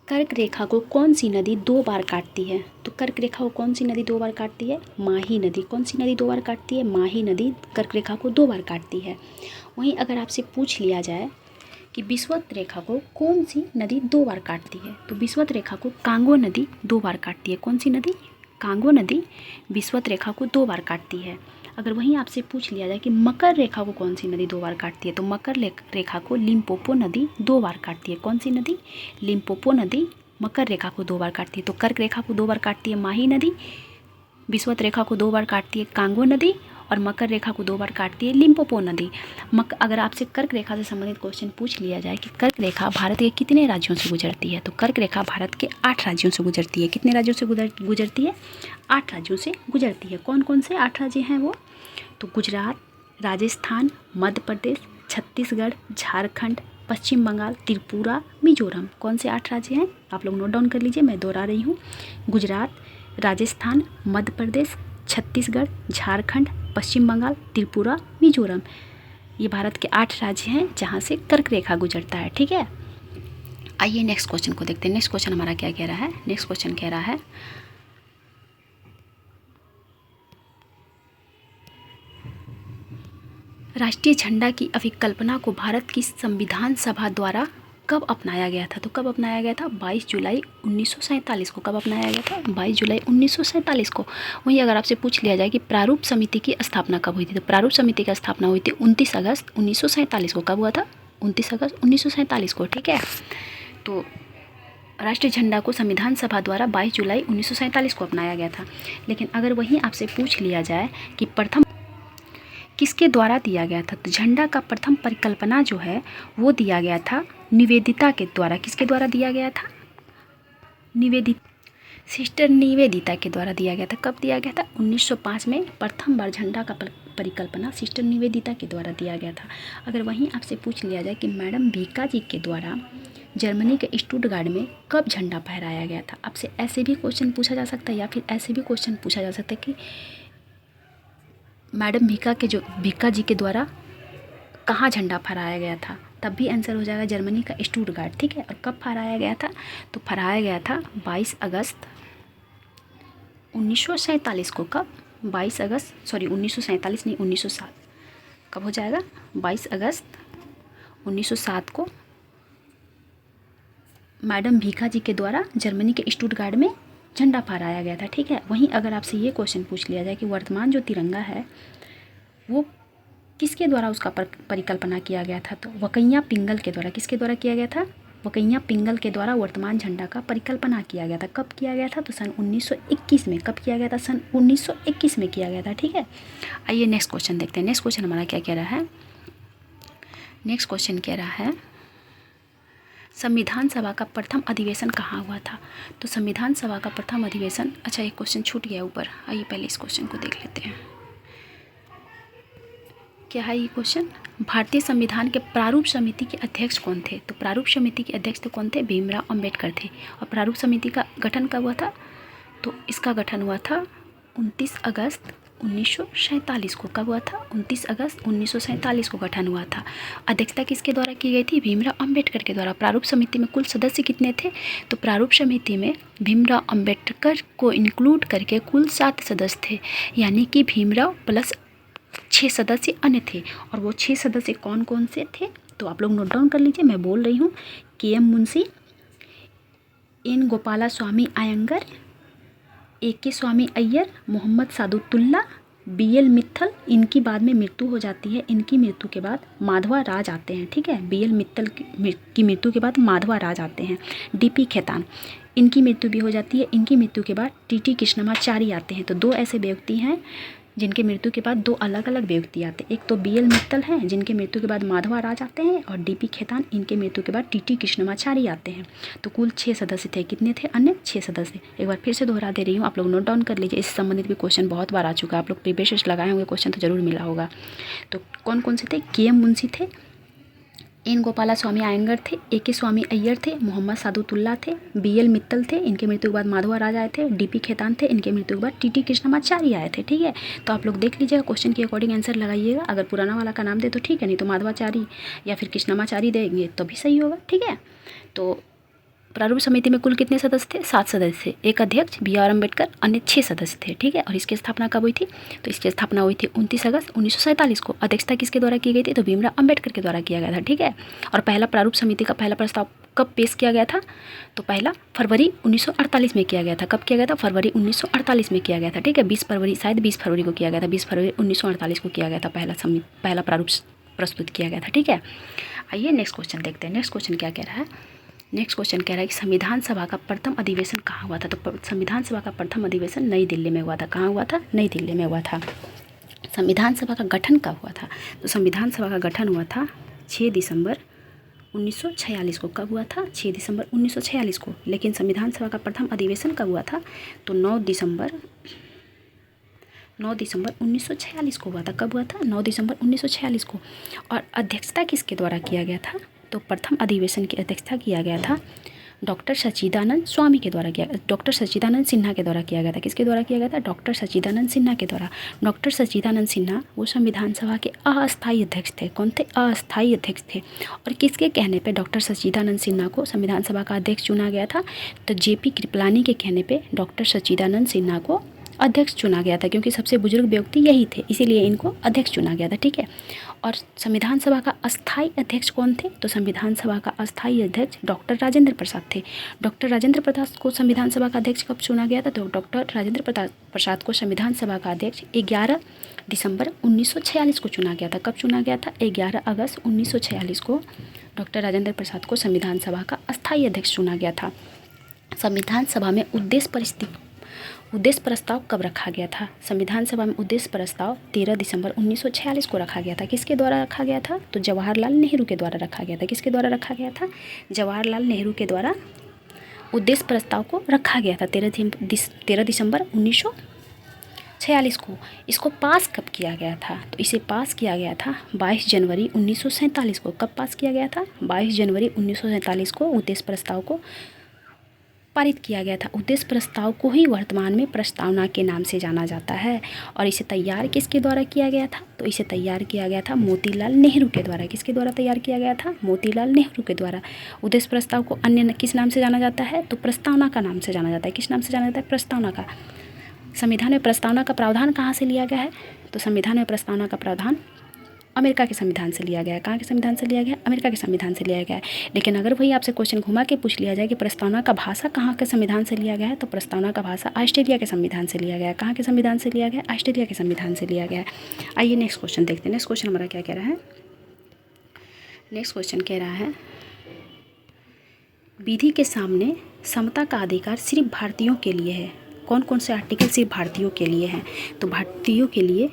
कर्क रेखा को कौन सी नदी 2 बार काटती है? तो कर्क रेखा को कौन सी नदी 2 बार काटती है? माही नदी। कौन सी नदी 2 बार काटती है? माही नदी कर्क रेखा को 2 बार काटती है। वहीं अगर आपसे पूछ लिया जाए कि विषुवत रेखा को कौन सी नदी 2 बार काटती है, तो विषुवत रेखा को कांगो नदी 2 बार काटती है। कौन सी नदी? कांगो नदी विषुवत रेखा को 2 बार काटती है। अगर वहीं आपसे पूछ लिया जाए कि मकर रेखा को कौन सी नदी 2 बार काटती है, तो मकर रेखा को लिम्पोपो नदी 2 बार काटती है। कौन सी नदी? लिम्पोपो नदी मकर रेखा को 2 बार काटती है। तो कर्क रेखा को 2 बार काटती है माही नदी, विषुवत रेखा को 2 बार काटती है कांगो नदी, और मकर रेखा को 2 बार काटती है लिम्पोपो नदी। अगर आपसे कर्क रेखा से संबंधित क्वेश्चन पूछ लिया जाए कि कर्क रेखा भारत के कितने राज्यों से गुजरती है, तो कर्क रेखा भारत के 8 राज्यों से गुजरती है। कितने राज्यों से गुजरती है? 8 राज्यों से गुजरती है। कौन कौन से 8 राज्य हैं वो? तो गुजरात, राजस्थान, मध्य प्रदेश, छत्तीसगढ़, झारखंड, पश्चिम बंगाल, त्रिपुरा, मिजोरम। कौन से 8 राज्य हैं? आप लोग नोट डाउन कर लीजिए, मैं दोहरा रही हूँ। गुजरात, राजस्थान, मध्य प्रदेश, छत्तीसगढ़, झारखंड, पश्चिम बंगाल, त्रिपुरा, मिजोरम। ये भारत के 8 राज्य हैं जहाँ से कर्क रेखा गुजरता है। ठीक है, आइए नेक्स्ट क्वेश्चन को देखते हैं। नेक्स्ट क्वेश्चन हमारा क्या कह रहा है, नेक्स्ट क्वेश्चन कह रहा है राष्ट्रीय झंडा की अभिकल्पना को भारत की संविधान सभा द्वारा कब अपनाया गया था? तो कब अपनाया गया था? 22 जुलाई 1947 को। कब अपनाया गया था? 22 जुलाई 1947 को। वहीं अगर आपसे पूछ लिया जाए कि प्रारूप समिति की स्थापना कब हुई थी, तो प्रारूप समिति की स्थापना हुई थी 29 अगस्त 1947 को। कब हुआ था? 29 अगस्त 1947 को। ठीक है, तो राष्ट्रीय झंडा को संविधान सभा द्वारा 22 जुलाई 1947 को अपनाया गया था। लेकिन अगर वहीं आपसे पूछ लिया जाए कि प्रथम किसके द्वारा दिया गया था, तो झंडा का प्रथम परिकल्पना जो है वो दिया गया था निवेदिता के द्वारा। किसके द्वारा दिया गया था? सिस्टर निवेदिता के द्वारा दिया गया था। कब दिया गया था? 1905 में प्रथम बार झंडा का परिकल्पना सिस्टर निवेदिता के द्वारा दिया गया था। अगर वहीं आपसे पूछ लिया जाए कि मैडम भीका जी के द्वारा जर्मनी के स्टुटगार्ट में कब झंडा फहराया गया था, आपसे ऐसे भी क्वेश्चन पूछा जा सकता है या फिर ऐसे भी क्वेश्चन पूछा जा सकता है कि मैडम भीका जी के द्वारा कहाँ झंडा फहराया गया था, तब भी आंसर हो जाएगा जर्मनी का स्टुटगार्ट। ठीक है, और कब फहराया गया था? तो फहराया गया था 22 अगस्त 1947 को। कब? 1947 नहीं, 1907। कब हो जाएगा? 22 अगस्त 1907 को मैडम भीका जी के द्वारा जर्मनी के स्टुटगार्ट में झंडा फहराया गया था। ठीक है, वहीं अगर आपसे ये क्वेश्चन पूछ लिया जाए कि वर्तमान जो तिरंगा है वो किसके द्वारा उसका परिकल्पना किया गया था, तो वकैया पिंगल के द्वारा। किसके द्वारा किया गया था? वकैया पिंगल के द्वारा वर्तमान झंडा का परिकल्पना किया गया था। कब किया गया था? तो सन 1921 में। कब किया गया था? सन 1921 में किया गया था। ठीक है, आइए नेक्स्ट क्वेश्चन देखते हैं। नेक्स्ट क्वेश्चन हमारा क्या कह रहा है, नेक्स्ट क्वेश्चन कह रहा है संविधान सभा का प्रथम अधिवेशन कहाँ हुआ था? तो संविधान सभा का प्रथम अधिवेशन, अच्छा एक क्वेश्चन छूट गया ऊपर, आइए पहले इस क्वेश्चन को देख लेते हैं। क्या है ये क्वेश्चन? भारतीय संविधान के प्रारूप समिति के अध्यक्ष कौन थे? तो प्रारूप समिति के अध्यक्ष तो कौन थे? भीमराव अंबेडकर थे। और प्रारूप समिति का गठन कब हुआ था? तो इसका गठन हुआ था 29 अगस्त 1947 को। कब हुआ था? 29 अगस्त 1947 को गठन हुआ था। अध्यक्षता किसके द्वारा की गई थी? भीमराव अंबेडकर के द्वारा। प्रारूप समिति में कुल सदस्य कितने थे? तो प्रारूप समिति में भीमराव अंबेडकर को इंक्लूड करके कुल 7 सदस्य थे, यानी कि भीमराव प्लस 6 सदस्य अन्य थे। और वो 6 सदस्य कौन कौन से थे? तो आप लोग नोट डाउन कर लीजिए, मैं बोल रही हूँ। के.एम. मुंशी, एन. गोपाला स्वामी अयंगर, ए.के. स्वामी अय्यर, मोहम्मद सादुतुल्ला, बी.एल. मित्तल, इनकी बाद में मृत्यु हो जाती है। इनकी मृत्यु के बाद माधवा राज आते हैं, ठीक है। बी.एल. मित्तल की मृत्यु के बाद माधवा राज आते हैं। डी.पी. खेतान, इनकी मृत्यु भी हो जाती है। इनकी मृत्यु के बाद टी.टी. कृष्णमाचारी आते हैं। तो दो ऐसे व्यक्ति हैं जिनके मृत्यु के बाद दो अलग अलग व्यक्ति आते हैं। एक तो बी.एल. मित्तल हैं जिनके मृत्यु के बाद माधवा राज आते हैं, और डी.पी. खेतान, इनके मृत्यु के बाद टी.टी. कृष्णमाचारी आते हैं। तो कुल 6 सदस्य थे। कितने थे? अन्य 6 सदस्य। एक बार फिर से दोहरा दे रही हूँ, आप लोग नोट डाउन कर लीजिए। इससे संबंधित भी क्वेश्चन बहुत बार आ चुका है, आप लोग प्रीवियस लगाए होंगे क्वेश्चन तो जरूर मिला होगा। तो कौन कौन से थे? के.एम. मुंशी थे, एन. गोपाला स्वामी अयंगर थे, ए.के. स्वामी अय्यर थे, मोहम्मद सादुतुल्ला थे, बी.एल. मित्तल थे, इनके मृत्यु के बाद माधवा राज आए थे, डी.पी. खेतान थे, इनके मृत्यु के बाद टी.टी. कृष्णमाचारी आए थे, ठीक है। तो आप लोग देख लीजिएगा, क्वेश्चन के अकॉर्डिंग आंसर लगाइएगा। अगर पुराना वाला का नाम दे तो ठीक है, नहीं तो माधवाचारी या फिर कृष्णमाचारी देंगे तो भी सही होगा, ठीक है। तो प्रारूप समिति में कुल कितने सदस्य थे? 7 सदस्य थे। एक अध्यक्ष बी.आर. अम्बेडकर, अन्य 6 सदस्य थे, ठीक है। और इसकी स्थापना कब हुई थी? तो इसकी स्थापना हुई थी 29 अगस्त 1947 को। अध्यक्षता किसके द्वारा की गई थी? तो भीमराव अम्बेडकर के द्वारा किया गया था, ठीक है। और पहला प्रारूप समिति का पहला प्रस्ताव कब पेश किया गया था? तो पहला फरवरी 1948 में किया गया था। कब किया गया था? फरवरी 1948 में किया गया था, ठीक है। 20 फरवरी, शायद 20 फरवरी को किया गया था। 20 फरवरी 1948 को किया गया था पहला प्रारूप प्रस्तुत किया गया था, ठीक है। आइए नेक्स्ट क्वेश्चन देखते हैं। नेक्स्ट क्वेश्चन क्या कह रहा है? नेक्स्ट क्वेश्चन कह रहा है कि संविधान सभा का प्रथम अधिवेशन कहाँ हुआ था? तो संविधान सभा का प्रथम अधिवेशन नई दिल्ली में हुआ था। कहाँ हुआ था? नई दिल्ली में हुआ था। संविधान सभा का गठन कब हुआ था? तो संविधान सभा का गठन हुआ था 6 दिसंबर 1946 को। कब हुआ था? 6 दिसंबर 1946 को। लेकिन संविधान सभा का प्रथम अधिवेशन कब हुआ था? तो 9 दिसंबर 1946 को हुआ था। कब हुआ था? 9 दिसंबर 1946 को। और अध्यक्षता किसके द्वारा किया गया था? तो प्रथम अधिवेशन की अध्यक्षता किया गया था डॉक्टर सच्चिदानंद स्वामी के द्वारा किया, डॉक्टर सच्चिदानंद सिन्हा के द्वारा किया गया था। किसके द्वारा किया गया था? डॉक्टर सच्चिदानंद सिन्हा के द्वारा। डॉक्टर सच्चिदानंद सिन्हा वो संविधान सभा के अस्थायी अध्यक्ष थे। कौन थे? अस्थायी अध्यक्ष थे। और किसके कहने पे डॉक्टर सच्चिदानंद सिन्हा को संविधान सभा का अध्यक्ष चुना गया था? तो जे.पी. कृपलानी के कहने पर डॉक्टर सच्चिदानंद सिन्हा को अध्यक्ष चुना गया था, क्योंकि सबसे बुजुर्ग व्यक्ति यही थे, इसीलिए इनको अध्यक्ष चुना गया था, ठीक है। और संविधान सभा का अस्थायी अध्यक्ष कौन थे? तो संविधान सभा का अस्थायी अध्यक्ष डॉक्टर राजेंद्र प्रसाद थे। डॉक्टर राजेंद्र प्रसाद को संविधान सभा का अध्यक्ष कब चुना गया था? तो डॉक्टर राजेंद्र प्रसाद को संविधान सभा का अध्यक्ष 11 दिसंबर 1946 को चुना गया था। कब चुना गया था? 11 अगस्त 1946 को डॉक्टर राजेंद्र प्रसाद को संविधान सभा का अस्थायी अध्यक्ष चुना गया था। संविधान सभा में उद्देश्य प्रस्ताव कब रखा गया था? संविधान सभा में उद्देश्य प्रस्ताव 13 दिसंबर 1946 को रखा गया था। किसके द्वारा रखा गया था? तो जवाहरलाल नेहरू के द्वारा रखा गया था। किसके द्वारा रखा गया था? जवाहरलाल नेहरू के द्वारा उद्देश्य प्रस्ताव को रखा गया था 13 दिसंबर 1946 को। इसको पास कब किया गया था? तो इसे पास किया गया था 22 जनवरी 1947 को। कब पास किया गया था? 22 जनवरी 1947 को उद्देश्य प्रस्ताव को पारित किया गया था। उद्देश्य प्रस्ताव को ही वर्तमान में प्रस्तावना के नाम से जाना जाता है। और इसे तैयार किसके द्वारा किया गया था? तो इसे तैयार किया गया था मोतीलाल नेहरू के द्वारा। किसके द्वारा तैयार किया गया था? मोतीलाल नेहरू के द्वारा। उद्देश्य प्रस्ताव को अन्य किस नाम से जाना जाता है? तो प्रस्तावना का नाम से जाना जाता है। किस नाम से जाना जाता है? प्रस्तावना का। संविधान में प्रस्तावना का प्रावधान कहाँ से लिया गया है? तो संविधान में प्रस्तावना का प्रावधान अमेरिका के संविधान से लिया गया है। कहाँ के संविधान से लिया गया है? अमेरिका के संविधान से लिया गया है। लेकिन अगर वही आपसे क्वेश्चन घुमा के पूछ लिया जाए कि प्रस्तावना का भाषा कहाँ के संविधान से लिया गया है, तो प्रस्तावना का भाषा ऑस्ट्रेलिया के संविधान से लिया गया है। कहाँ के संविधान से लिया गया है? ऑस्ट्रेलिया के संविधान से लिया गया है। आइए नेक्स्ट क्वेश्चन देखते हैं। नेक्स्ट क्वेश्चन हमारा क्या कह रहा है? नेक्स्ट क्वेश्चन कह रहा है विधि के सामने समता का अधिकार सिर्फ भारतीयों के लिए है। कौन कौन से आर्टिकल सिर्फ भारतीयों के लिए हैं? तो भारतीयों के लिए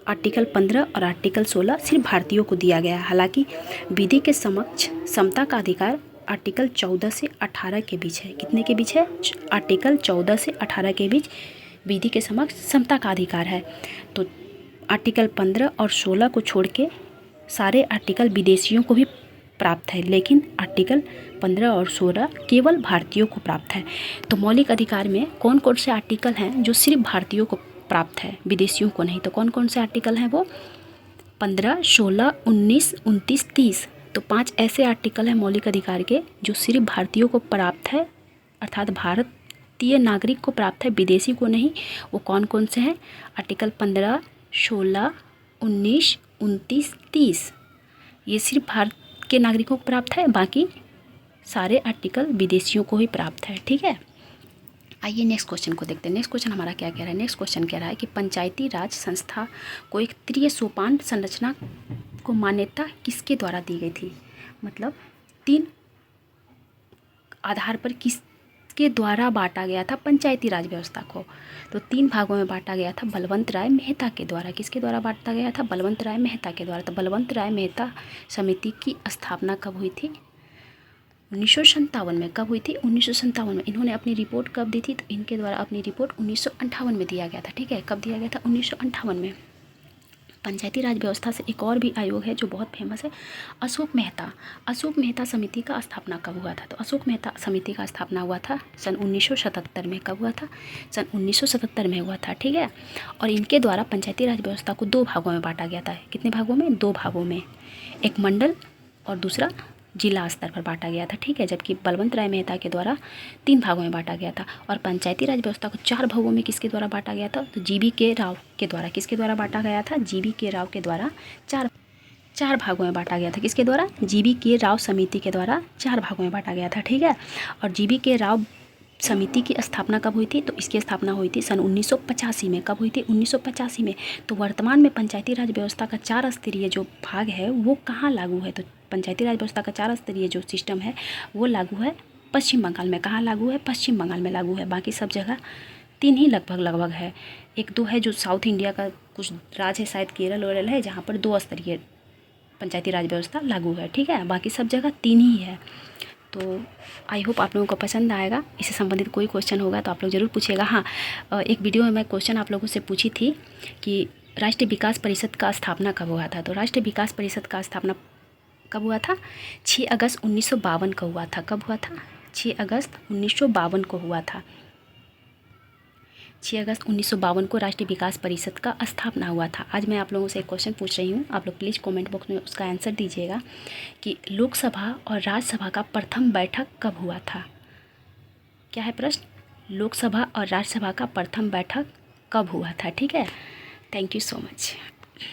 आर्टिकल 15 और आर्टिकल 16 सिर्फ भारतीयों को दिया गया है। हालांकि विधि के समक्ष समता का अधिकार आर्टिकल 14 से 18 के बीच है। कितने के बीच है? आर्टिकल 14 से 18 के बीच विधि के समक्ष समता का अधिकार है। तो आर्टिकल 15 और 16 को छोड़ के सारे आर्टिकल विदेशियों को भी प्राप्त है, लेकिन आर्टिकल 15 और 16 केवल भारतीयों को प्राप्त है। तो मौलिक अधिकार में कौन कौन से आर्टिकल हैं जो सिर्फ भारतीयों को प्राप्त है, विदेशियों को नहीं? तो कौन कौन से आर्टिकल हैं वो? 15, 16, 19, 29, 30। तो 5 ऐसे आर्टिकल हैं मौलिक अधिकार के जो सिर्फ भारतीयों को प्राप्त है, अर्थात भारतीय नागरिक को प्राप्त है, विदेशी को नहीं। वो कौन कौन से हैं? आर्टिकल 15, 16, 19, 29, 30। ये सिर्फ भारत के नागरिकों को प्राप्त है, बाकी सारे आर्टिकल विदेशियों को ही प्राप्त है। ठीक है, आइए नेक्स्ट क्वेश्चन को देखते हैं। नेक्स्ट क्वेश्चन हमारा क्या कह रहा है? नेक्स्ट क्वेश्चन कह रहा है कि पंचायती राज संस्था को एक त्रिय सोपान संरचना को मान्यता किसके द्वारा दी गई थी? मतलब 3 आधार पर किसके द्वारा बांटा गया था पंचायती राज व्यवस्था को? तो 3 भागों में बांटा गया था बलवंत राय मेहता के द्वारा। किसके द्वारा बांटा गया था? बलवंत राय मेहता के द्वारा। तो बलवंत राय मेहता समिति की स्थापना कब हुई थी? 1957 में। कब हुई थी? 1957 में। इन्होंने अपनी रिपोर्ट कब दी थी? तो इनके द्वारा अपनी रिपोर्ट 1958 में दिया गया था। ठीक है, कब दिया गया था? 1958 में। पंचायती राज व्यवस्था से एक और भी आयोग है जो बहुत फेमस है, अशोक मेहता। अशोक मेहता समिति का स्थापना कब हुआ था? तो अशोक मेहता समिति का स्थापना हुआ था सन 1977 में। कब हुआ था? सन 1977 में हुआ था। ठीक है, और इनके द्वारा पंचायती राज व्यवस्था को 2 भागों में बांटा गया था। कितने भागों में? 2 भागों में, एक मंडल और दूसरा जिला स्तर पर बांटा गया था। ठीक है, जबकि बलवंत राय मेहता के द्वारा 3 भागों में बांटा गया था। और पंचायती राज व्यवस्था को 4 भागों में किसके द्वारा बांटा गया था? तो जीबी के राव के द्वारा। किसके द्वारा बांटा गया था? जीबी के राव के द्वारा 4 भागों में बांटा गया था। किसके द्वारा? जीबी के राव समिति के द्वारा 4 भागों में बांटा गया था। ठीक है, और जीबी के राव समिति की स्थापना कब हुई थी? तो इसकी स्थापना हुई थी सन 1985 में। कब हुई थी? 1985 में। तो वर्तमान में पंचायती राज व्यवस्था का 4 स्तरीय जो भाग है वो कहाँ लागू है? तो पंचायती राज व्यवस्था का 4 स्तरीय जो सिस्टम है वो लागू है पश्चिम बंगाल में। कहाँ लागू है? पश्चिम बंगाल में लागू है। बाकी सब जगह 3 ही लगभग है। 1-2 है जो साउथ इंडिया का कुछ राज्य है, शायद केरल वेरल है, जहाँ पर 2 स्तरीय पंचायती राज व्यवस्था लागू है। ठीक है, बाकी सब जगह 3 ही है। तो आई होप आप लोगों को पसंद आएगा। इससे संबंधित कोई क्वेश्चन होगा तो आप लोग ज़रूर पूछिएगा। हाँ, एक वीडियो में मैं क्वेश्चन आप लोगों से पूछी थी कि राष्ट्रीय विकास परिषद का स्थापना कब हुआ था? तो राष्ट्रीय विकास परिषद का स्थापना कब हुआ था? 6 अगस्त 1952 को हुआ था। कब हुआ था? 6 अगस्त 1952 को हुआ था। 6 अगस्त 1952 को राष्ट्रीय विकास परिषद का स्थापना हुआ था। आज मैं आप लोगों से एक क्वेश्चन पूछ रही हूँ, आप लोग प्लीज़ कमेंट बॉक्स में उसका आंसर दीजिएगा कि लोकसभा और राज्यसभा का प्रथम बैठक कब हुआ था? क्या है प्रश्न? लोकसभा और राज्यसभा का प्रथम बैठक कब हुआ था? ठीक है, थैंक यू सो मच।